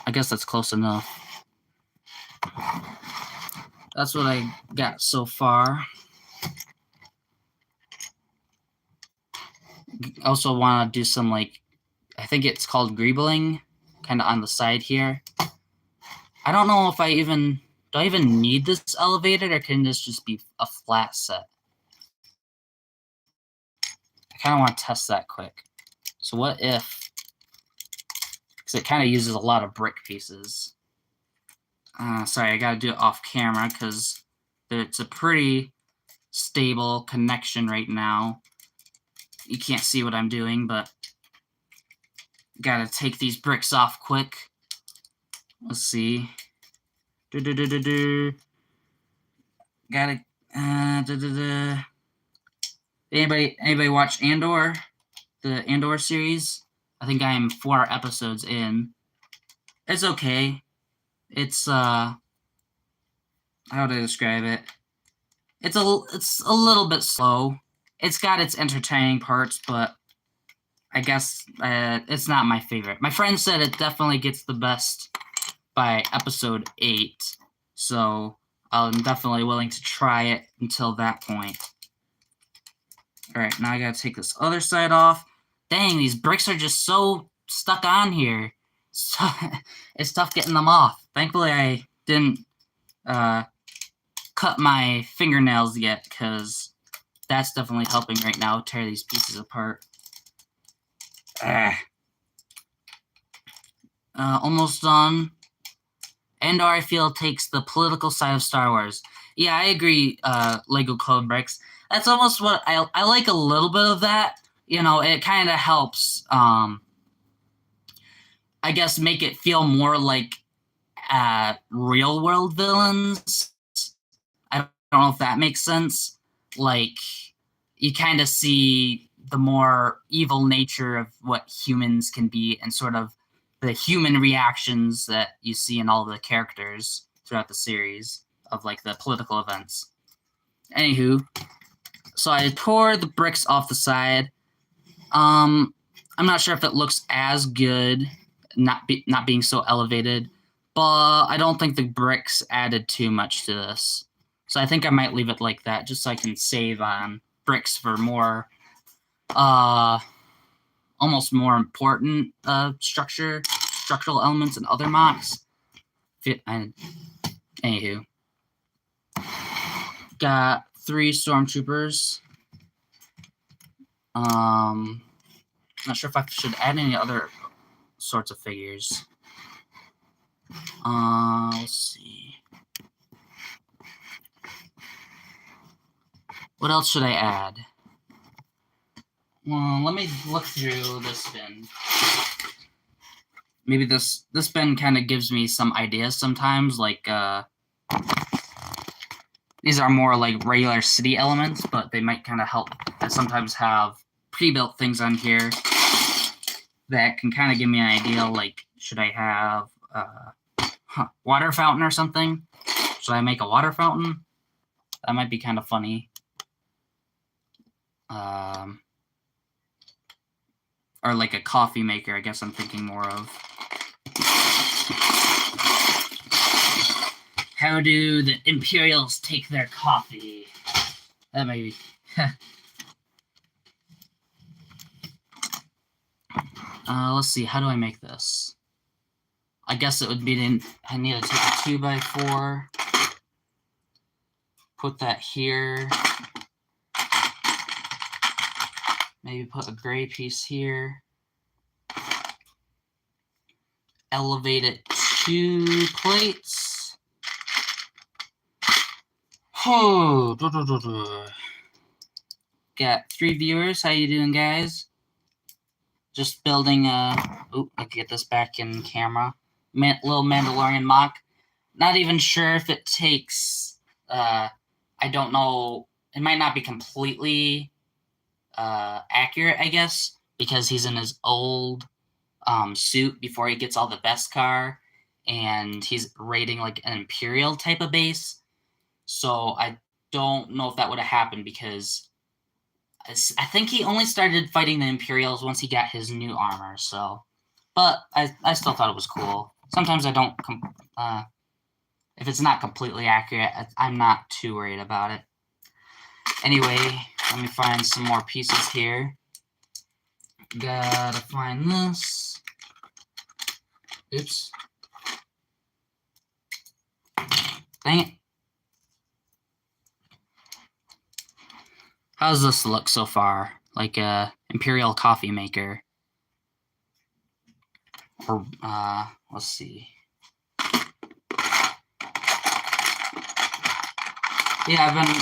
I guess that's close enough. That's what I got so far. Also want to do some, like, I think it's called greebling, kind of on the side here. I don't know if do I even need this elevated, or can this just be a flat set? I kind of want to test that quick. So what if, because it kind of uses a lot of brick pieces. Sorry, I gotta do it off camera because it's a pretty stable connection right now. You can't see what I'm doing, but gotta take these bricks off quick. Let's see. Gotta Anybody watch Andor? The Andor series? I think I am 4 episodes in. It's okay. It's how do I describe it? It's a little bit slow. It's got its entertaining parts, but I guess it's not my favorite. My friend said it definitely gets the best by episode 8, so I'm definitely willing to try it until that point. Alright, now I gotta take this other side off. Dang, these bricks are just so stuck on here. So, it's tough getting them off. Thankfully, I didn't cut my fingernails yet, because that's definitely helping right now tear these pieces apart. Almost done. Andor, I feel, takes the political side of Star Wars. Yeah, I agree, Lego Code Bricks. That's almost what I like, a little bit of that. You know, it kind of helps, I guess, make it feel more like real-world villains. I don't know if that makes sense. like, you kind of see the more evil nature of what humans can be and sort of the human reactions that you see in all the characters throughout the series of, like, the political events. Anywho, so I pour the bricks off the side. I'm not sure if it looks as good, not being so elevated, but I don't think the bricks added too much to this. So I think I might leave it like that, just so I can save on bricks for more, almost more important structural elements and other mocks. Anywho, got 3 stormtroopers. Not sure if I should add any other sorts of figures. Let's see. What else should I add? Well, let me look through this bin. Maybe this bin kind of gives me some ideas sometimes, like, these are more like regular city elements, but they might kind of help. I sometimes have pre-built things on here that can kind of give me an idea, like, should I have a water fountain or something? Should I make a water fountain? That might be kind of funny. Or like a coffee maker, I guess I'm thinking more of. How do the Imperials take their coffee? That may be. Let's see, how do I make this? I guess it would be, I need to take a 2x4, put that here, maybe put a gray piece here, elevate it 2 plates. Oh, got 3 viewers. How you doing, guys? Just building a. Oop, I get this back in camera. Little Mandalorian mock. Not even sure if it takes. I don't know. It might not be completely accurate, I guess, because he's in his old suit before he gets all the Beskar, and he's raiding like an Imperial type of base. So I don't know if that would have happened because I think he only started fighting the Imperials once he got his new armor. So, but I still thought it was cool. Sometimes I don't. If it's not completely accurate, I'm not too worried about it. Anyway, let me find some more pieces here. Gotta find this. Oops. Dang it. How's this look so far? Like a Imperial coffee maker. Or, let's see. Yeah, I've been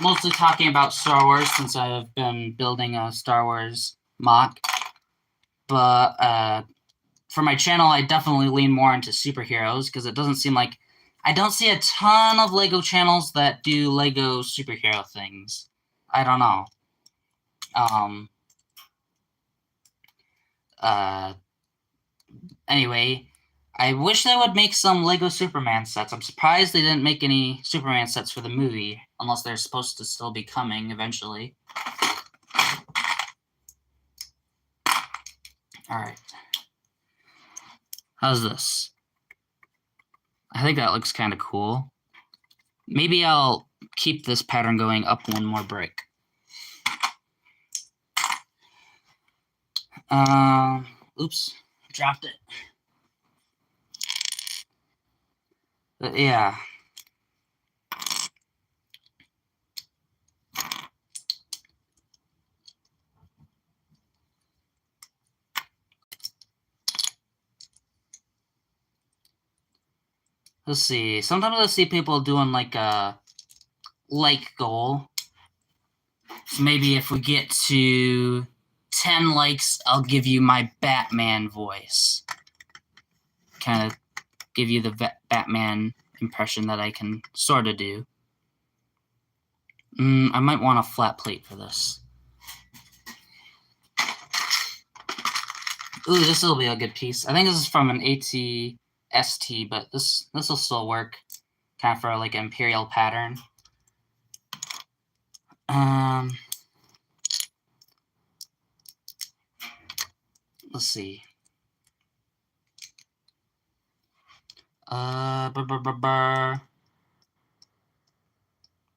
mostly talking about Star Wars since I've been building a Star Wars mock. But for my channel, I definitely lean more into superheroes because it doesn't seem like I don't see a ton of LEGO channels that do LEGO superhero things. I don't know. Anyway, I wish they would make some LEGO Superman sets. I'm surprised they didn't make any Superman sets for the movie, unless they're supposed to still be coming eventually. Alright. How's this? I think that looks kind of cool. Maybe I'll keep this pattern going up 1 more brick. Oops, dropped it. But yeah. Let's see. Sometimes I see people doing like a like goal. So maybe if we get to 10 likes, I'll give you my Batman voice. Kind of give you the Batman impression that I can sort of do. I might want a flat plate for this. Ooh, this will be a good piece. I think this is from an AT-ST, but this will still work, kind of for like an imperial pattern. Let's see.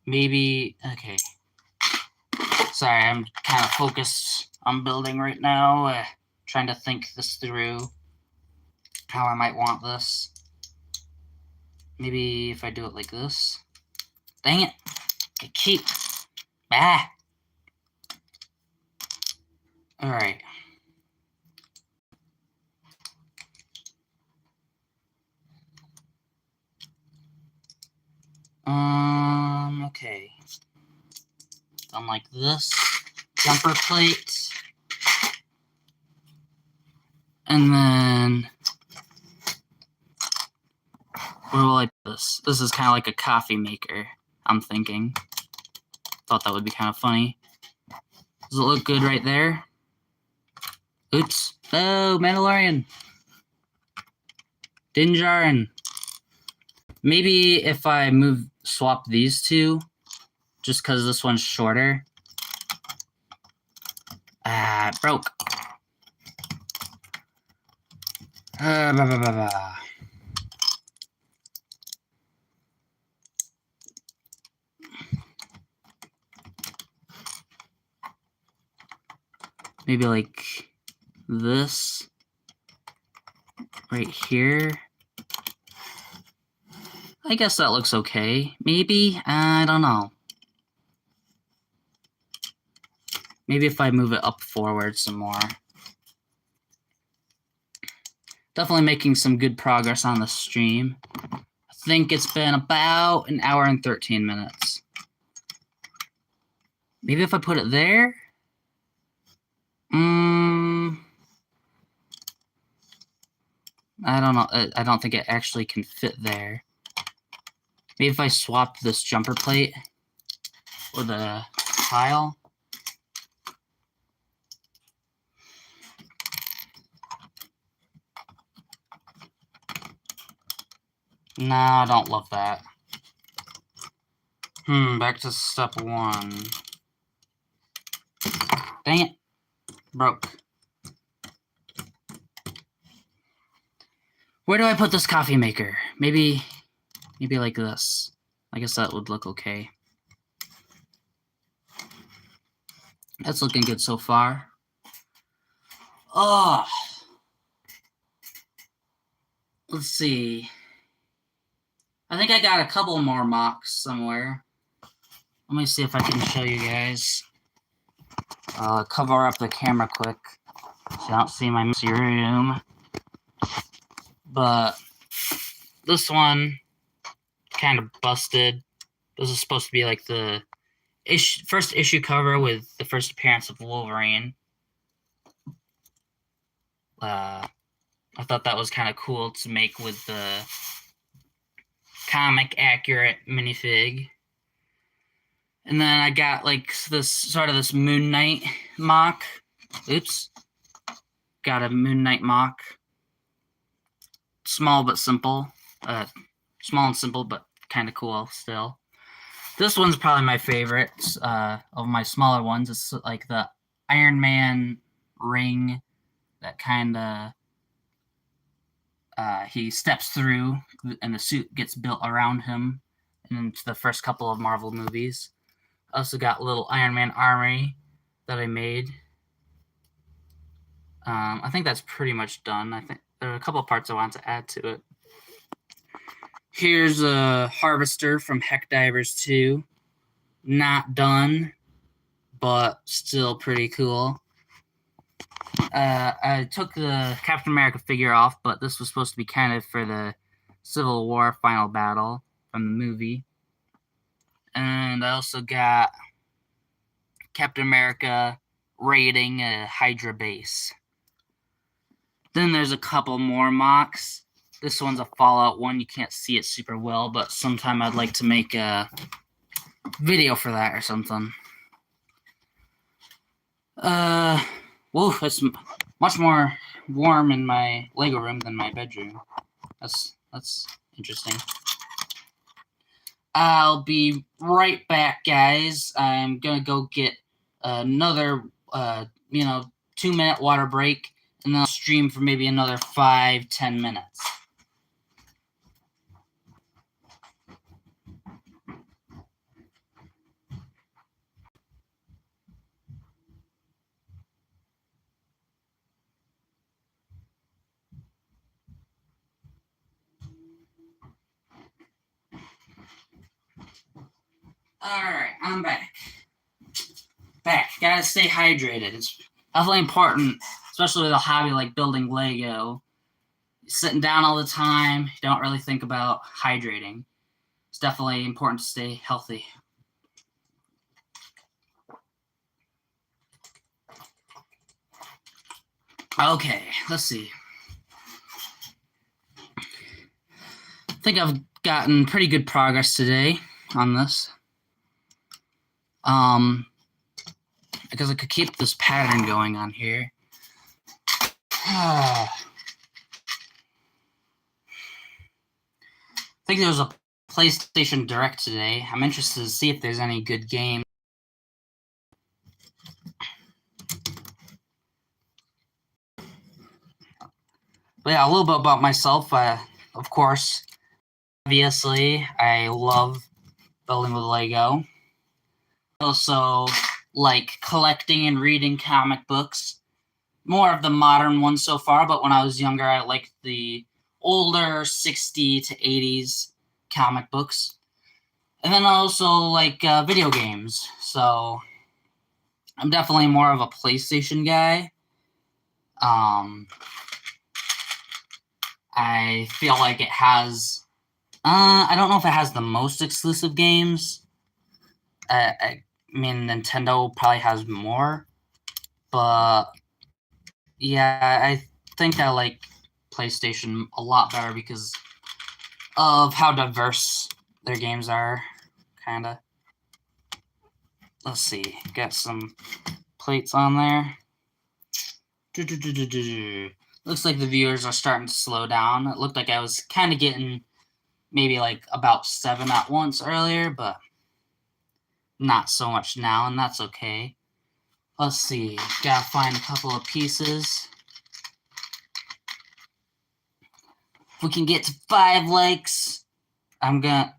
Maybe, okay. Sorry, I'm kind of focused on building right now, trying to think this through, how I might want this. Maybe if I do it like this. Dang it. I keep. Ah. Alright. Okay. Done like this. Jumper plate. And then where will I put this? This is kind of like a coffee maker, I'm thinking. Thought that would be kind of funny. Does it look good right there? Oops. Oh, Mandalorian. Din Djarin. Maybe if I swap these two, just because this one's shorter. Ah, it broke. Blah, blah, blah, blah. Maybe like this right here. I guess that looks okay. Maybe? I don't know. Maybe if I move it up forward some more. Definitely making some good progress on the stream. I think it's been about an hour and 13 minutes. Maybe if I put it there? I don't know. I don't think it actually can fit there. Maybe if I swap this jumper plate with a tile. No, I don't love that. Back to step one. Dang it. Broke. Where do I put this coffee maker? Maybe like this. I guess that would look okay. That's looking good so far. Oh. Let's see. I think I got a couple more mocks somewhere. Let me see if I can show you guys. Cover up the camera quick so you don't see my messy room. But this one kind of busted. This is supposed to be like the first issue cover with the first appearance of Wolverine. I thought that was kind of cool to make with the comic accurate minifig. And then I got like this Moon Knight mock. Oops. Got a Moon Knight mock. Small but simple. Small and simple, but kind of cool still. This one's probably my favorite of my smaller ones. It's like the Iron Man ring that kind of he steps through and the suit gets built around him into the first couple of Marvel movies. I also got little Iron Man armory that I made. I think that's pretty much done. I think there are a couple of parts I want to add to it. Here's a Harvester from Heck Divers 2. Not done, but still pretty cool. I took the Captain America figure off, but this was supposed to be kind of for the Civil War final battle from the movie. And I also got Captain America raiding a Hydra base. Then there's a couple more mocks. This one's a Fallout one. You can't see it super well, but sometime I'd like to make a video for that or something. Whoa, it's much more warm in my Lego room than my bedroom. That's interesting. I'll be right back, guys. I'm gonna go get another 2-minute water break, and then I'll stream for maybe another 5-10 minutes. Alright, I'm back. Gotta stay hydrated. It's definitely important, especially with a hobby like building Lego. You're sitting down all the time, you don't really think about hydrating. It's definitely important to stay healthy. Okay, let's see. I think I've gotten pretty good progress today on this. Because I could keep this pattern going on here. I think there was a PlayStation Direct today. I'm interested to see if there's any good games. But yeah, a little bit about myself. Of course, obviously, I love building with Lego. I also like collecting and reading comic books. More of the modern ones so far, but when I was younger, I liked the older 60s to 80s comic books. And then I also like video games. So I'm definitely more of a PlayStation guy. I feel like it has... I don't know if it has the most exclusive games. I mean, Nintendo probably has more. But yeah, I think I like PlayStation a lot better because of how diverse their games are, kinda. Let's see, got some plates on there. Looks like the viewers are starting to slow down. It looked like I was kind of getting maybe like about 7 at once earlier, but not so much now, and that's okay. Let's see, gotta find a couple of pieces. If we can get to 5 likes, I'm gonna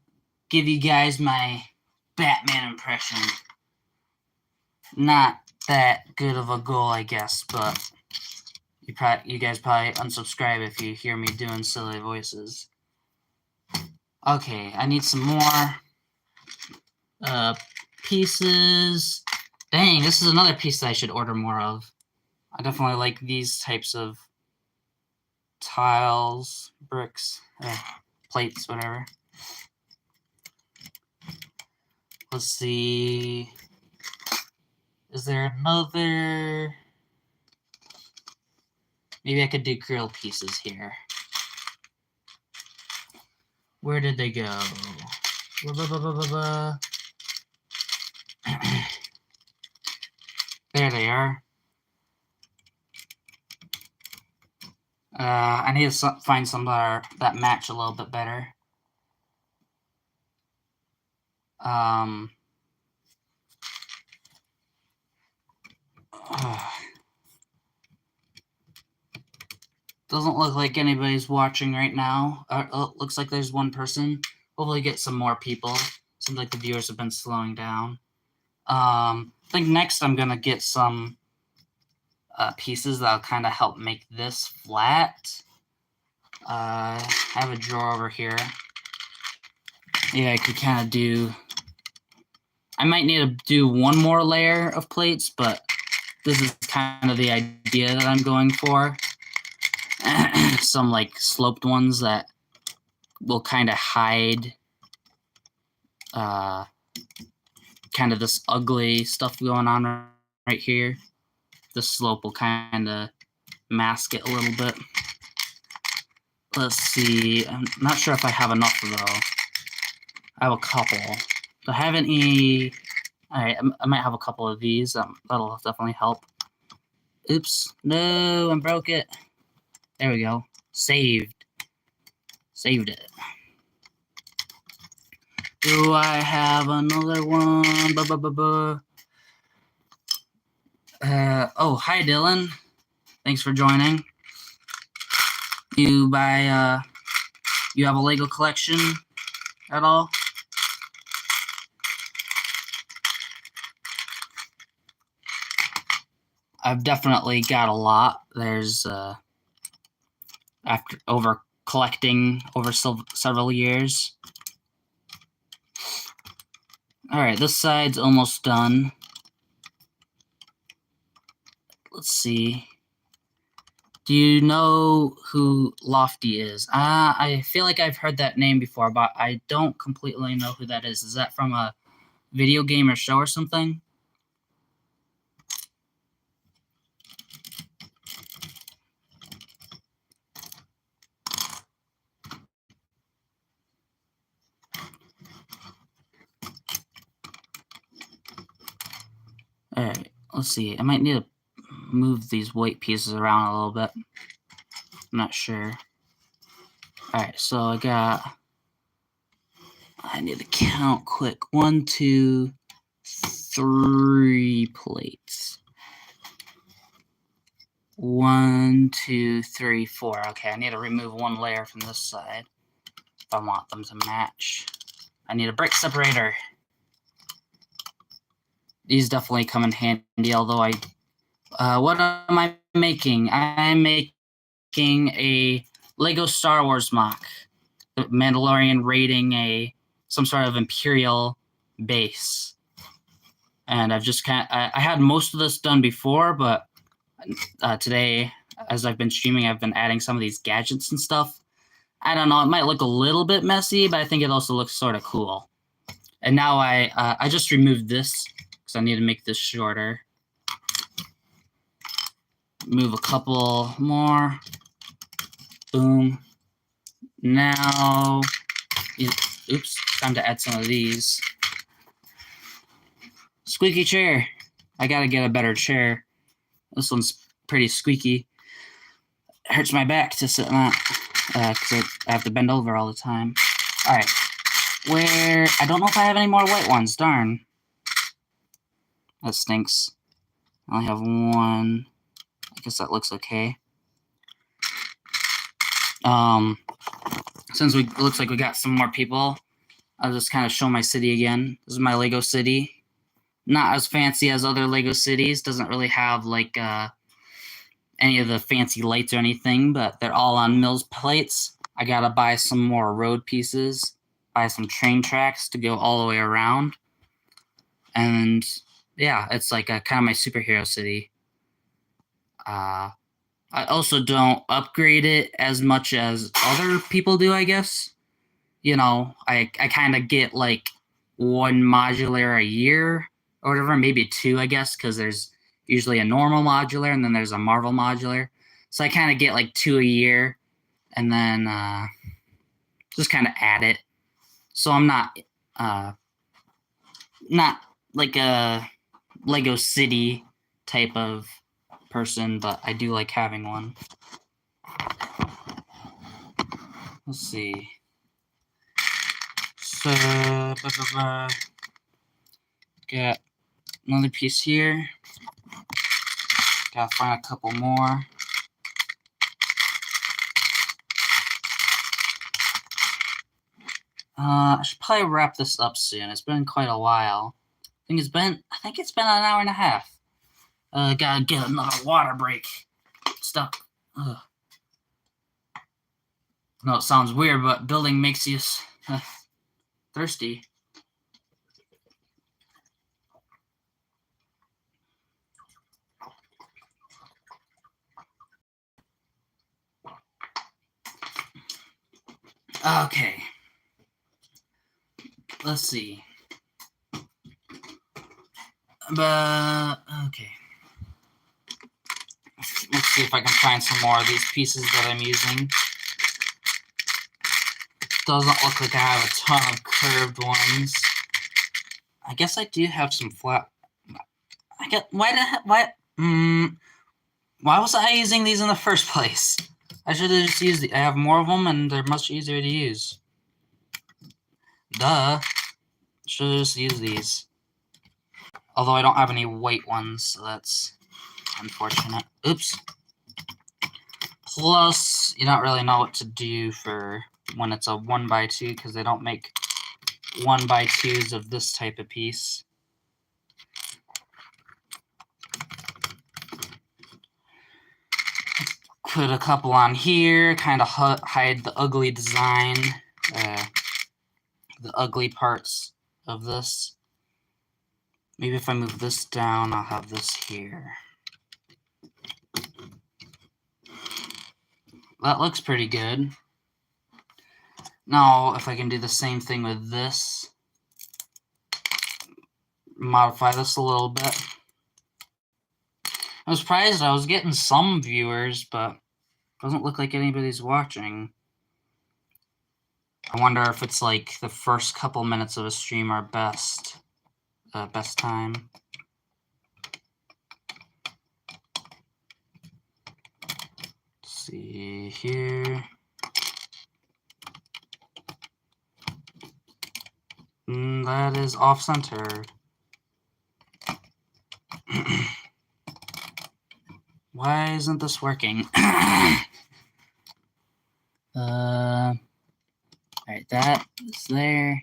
give you guys my Batman impression. Not that good of a goal, I guess, but you guys probably unsubscribe if you hear me doing silly voices. Okay, I need some more pieces. Dang, this is another piece that I should order more of. I definitely like these types of tiles, bricks, plates, whatever. Let's see. Is there another? Maybe I could do grill pieces here. Where did they go? There they are. I need to find some that match a little bit better. Doesn't look like anybody's watching right now. Looks like there's one person. Hopefully get some more people. Seems like the viewers have been slowing down. I think next I'm gonna get some pieces that'll kind of help make this flat. I have a drawer over here. Yeah, I could kind of do... I might need to do one more layer of plates, but this is kind of the idea that I'm going for. Some like sloped ones that will kind of hide kind of this ugly stuff going on right here. The slope will kind of mask it a little bit. Let's see. I'm not sure if I have enough though. I have a couple, Do I have any? All right, I might have a couple of these. That'll definitely help. Oops, no, I broke it. There we go. Saved it. Do I have another one? Oh, hi, Dylan. Thanks for joining. You have a Lego collection at all? I've definitely got a lot. There's after collecting over several years. All right, this side's almost done. Let's see. Do you know who Lofty is? I feel like I've heard that name before, but I don't completely know who that is. Is that from a video game or show or something? All right, let's see. I might need to move these white pieces around a little bit. I'm not sure. All right, so I need to count quick. 1, 2, 3 plates. 1, 2, 3, 4. Okay, I need to remove one layer from this side if I want them to match. I need a brick separator. These definitely come in handy, although what am I making? I'm making a Lego Star Wars MOC. The Mandalorian raiding some sort of Imperial base. And I've just I had most of this done before, but today, as I've been streaming, I've been adding some of these gadgets and stuff. I don't know, it might look a little bit messy, but I think it also looks sort of cool. And now I just removed this because I need to make this shorter. Move a couple more. Boom. Now, oops, time to add some of these. Squeaky chair. I gotta get a better chair. This one's pretty squeaky. It hurts my back to sit on that because I have to bend over all the time. All right. I don't know if I have any more white ones. Darn. That stinks. I only have one. I guess that looks okay. Since looks like we got some more people, I'll just kind of show my city again. This is my Lego city. Not as fancy as other Lego cities. Doesn't really have like any of the fancy lights or anything, but they're all on Mills plates. I gotta buy some more road pieces, buy some train tracks to go all the way around. And yeah, it's like kind of my superhero city. I also don't upgrade it as much as other people do, I guess. You know, I kind of get like one modular a year or whatever, maybe 2, I guess, because there's usually a normal modular and then there's a Marvel modular. So I kind of get like 2 a year and then just kind of add it. So I'm not like a Lego City type of person, but I do like having one. Let's see. So, got another piece here. Gotta find a couple more. I should probably wrap this up soon. It's been quite a while. I think it's been an hour and a half. Gotta get another water break. Stuck. Ugh. No, it sounds weird, but building makes you thirsty. Okay. Let's see. Okay. Let's see if I can find some more of these pieces that I'm using. Doesn't look like I have a ton of curved ones. I guess I do have some flat. I get why was I using these in the first place? I should have just used I have more of them and they're much easier to use. Duh. Should have just used these. Although I don't have any white ones, so that's unfortunate. Oops. Plus, you don't really know what to do for when it's a 1x2 because they don't make 1x2s of this type of piece. Put a couple on here, kind of hide the ugly design, the ugly parts of this. Maybe if I move this down, I'll have this here. That looks pretty good. Now, if I can do the same thing with this, modify this a little bit. I was surprised I was getting some viewers, but doesn't look like anybody's watching. I wonder if it's like the first couple minutes of a stream are best time. Let's see here. That is off-center. Why isn't this working? Alright, that is there.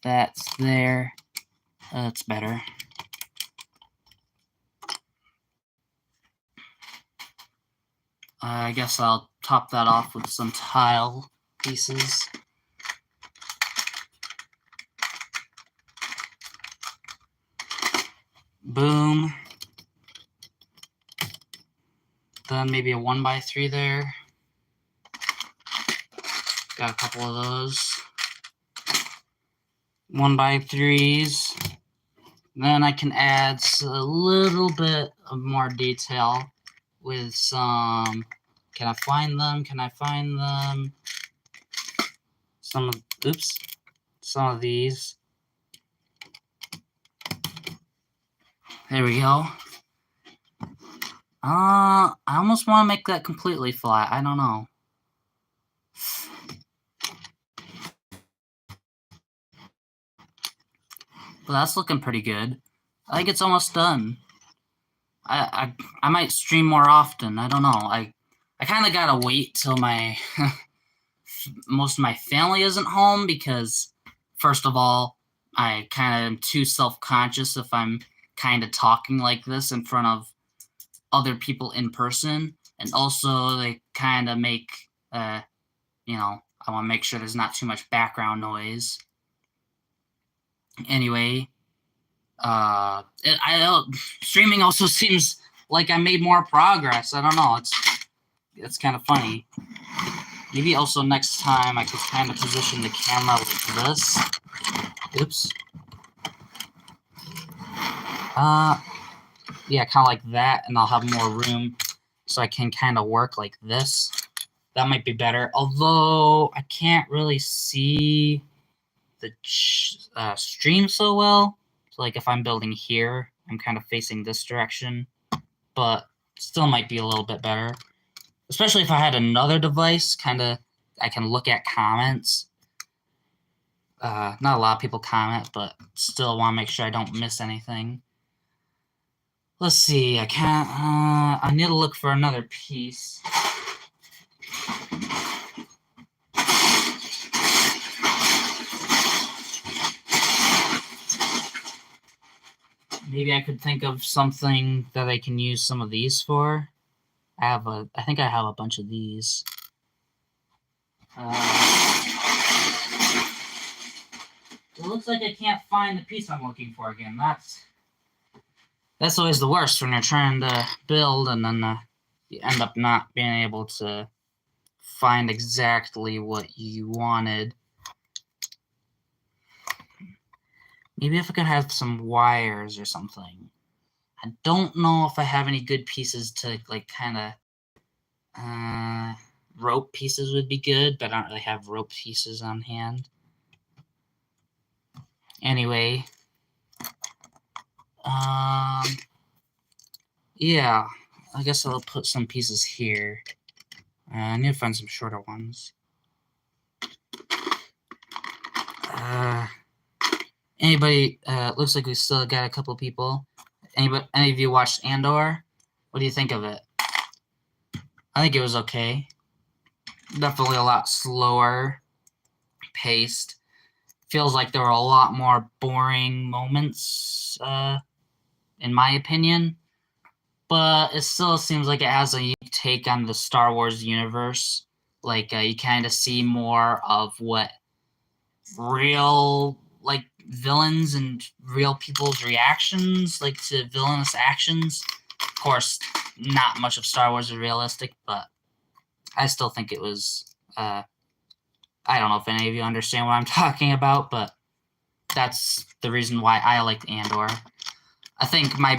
That's there. That's better. I guess I'll top that off with some tile pieces. Boom. Then maybe a 1x3 there. Got a couple of those. 1x3s. Then I can add a little bit of more detail with some. Can I find them? Can I find them? Some of these. There we go. I almost want to make that completely flat. I don't know. But that's looking pretty good. I think it's almost done. I might stream more often. I don't know. I kind of gotta wait till my most of my family isn't home because, first of all, I kind of am too self-conscious if I'm kind of talking like this in front of other people in person, and also they kind of make you know, I want to make sure there's not too much background noise. Anyway, streaming also seems like I made more progress. I don't know. It's kind of funny. Maybe also next time I could kind of position the camera like this. Oops. Yeah, kind of like that, and I'll have more room so I can kind of work like this. That might be better, although I can't really see the stream so well. So like if I'm building here, I'm kind of facing this direction, but still might be a little bit better. Especially if I had another device, kind of, I can look at comments. Not a lot of people comment, but still want to make sure I don't miss anything. Let's see, I can't, I need to look for another piece. Maybe I could think of something that I can use some of these for. I think I have a bunch of these. It looks like I can't find the piece I'm looking for again. That's always the worst when you're trying to build and then you end up not being able to find exactly what you wanted. Maybe if I could have some wires or something. I don't know if I have any good pieces to like kind of rope pieces would be good, but I don't really have rope pieces on hand. Anyway, Yeah, I guess I'll put some pieces here. I need to find some shorter ones. Anybody? Looks like we still got a couple people. Any of you watched Andor? What do you think of it? I think it was okay. Definitely a lot slower paced. Feels like there were a lot more boring moments, in my opinion. But it still seems like it has a unique take on the Star Wars universe. Like, you kind of see more of what real, like, villains and real people's reactions, like, to villainous actions. Of course, not much of Star Wars is realistic, but I still think it was, I don't know if any of you understand what I'm talking about, but that's the reason why I liked Andor. I think my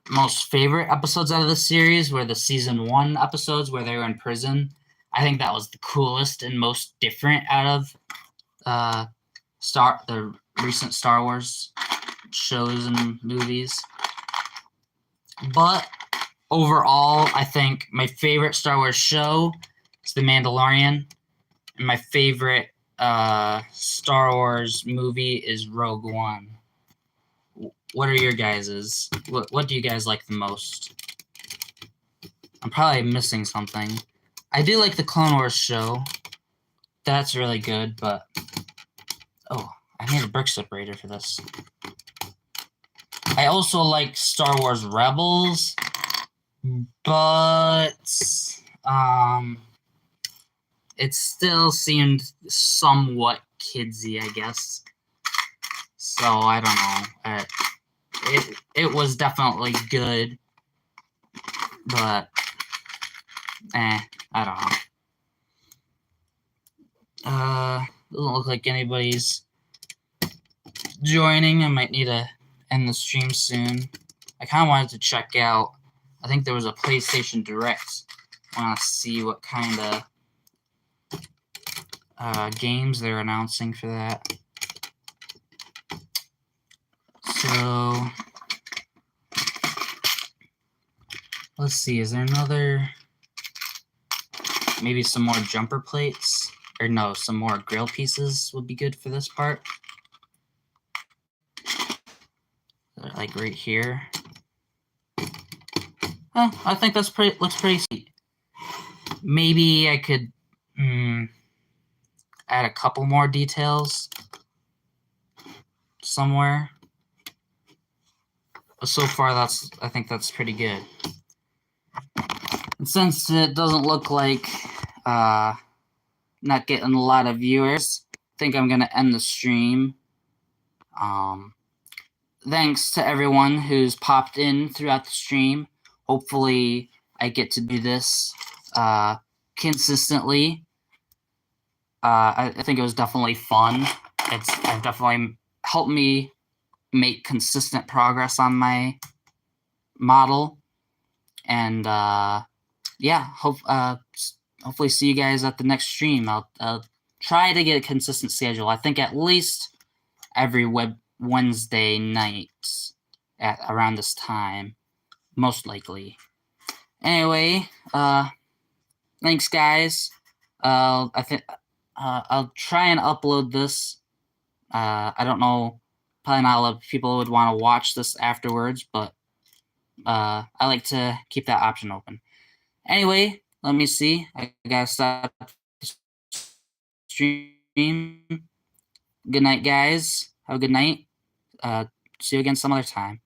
most favorite episodes out of the series were the season 1 episodes where they were in prison. I think that was the coolest and most different out of the recent Star Wars shows and movies. But overall, I think my favorite Star Wars show is The Mandalorian, and my favorite Star Wars movie is Rogue One. What are your guys's? What do you guys like the most? I'm probably missing something. I do like the Clone Wars show. That's really good, but... Oh, I need a brick separator for this. I also like Star Wars Rebels, but... it still seemed somewhat kidsy, I guess. So, I don't know. It was definitely good, but I don't know. Doesn't look like anybody's joining. I might need to end the stream soon. I kind of wanted to check out. I think there was a PlayStation Direct. I want to see what kind of games they're announcing for that. So let's see. Is there another? Maybe some more jumper plates, or no, some more grill pieces would be good for this part. Like right here. I think that's looks pretty sweet. Maybe I could add a couple more details somewhere. But so far, I think that's pretty good. And since it doesn't look like not getting a lot of viewers, I think I'm gonna end the stream. Thanks to everyone who's popped in throughout the stream. Hopefully, I get to do this consistently. I think it was definitely fun. It's definitely helped me make consistent progress on my model, and yeah, hopefully see you guys at the next stream. I'll try to get a consistent schedule. I think at least every Wednesday night at around this time, most likely. Anyway, thanks guys. I think I'll try and upload this. I don't know, probably not a lot of people would want to watch this afterwards, but I like to keep that option open. Anyway, let me see. I gotta stop the stream. Good night, guys. Have a good night. See you again some other time.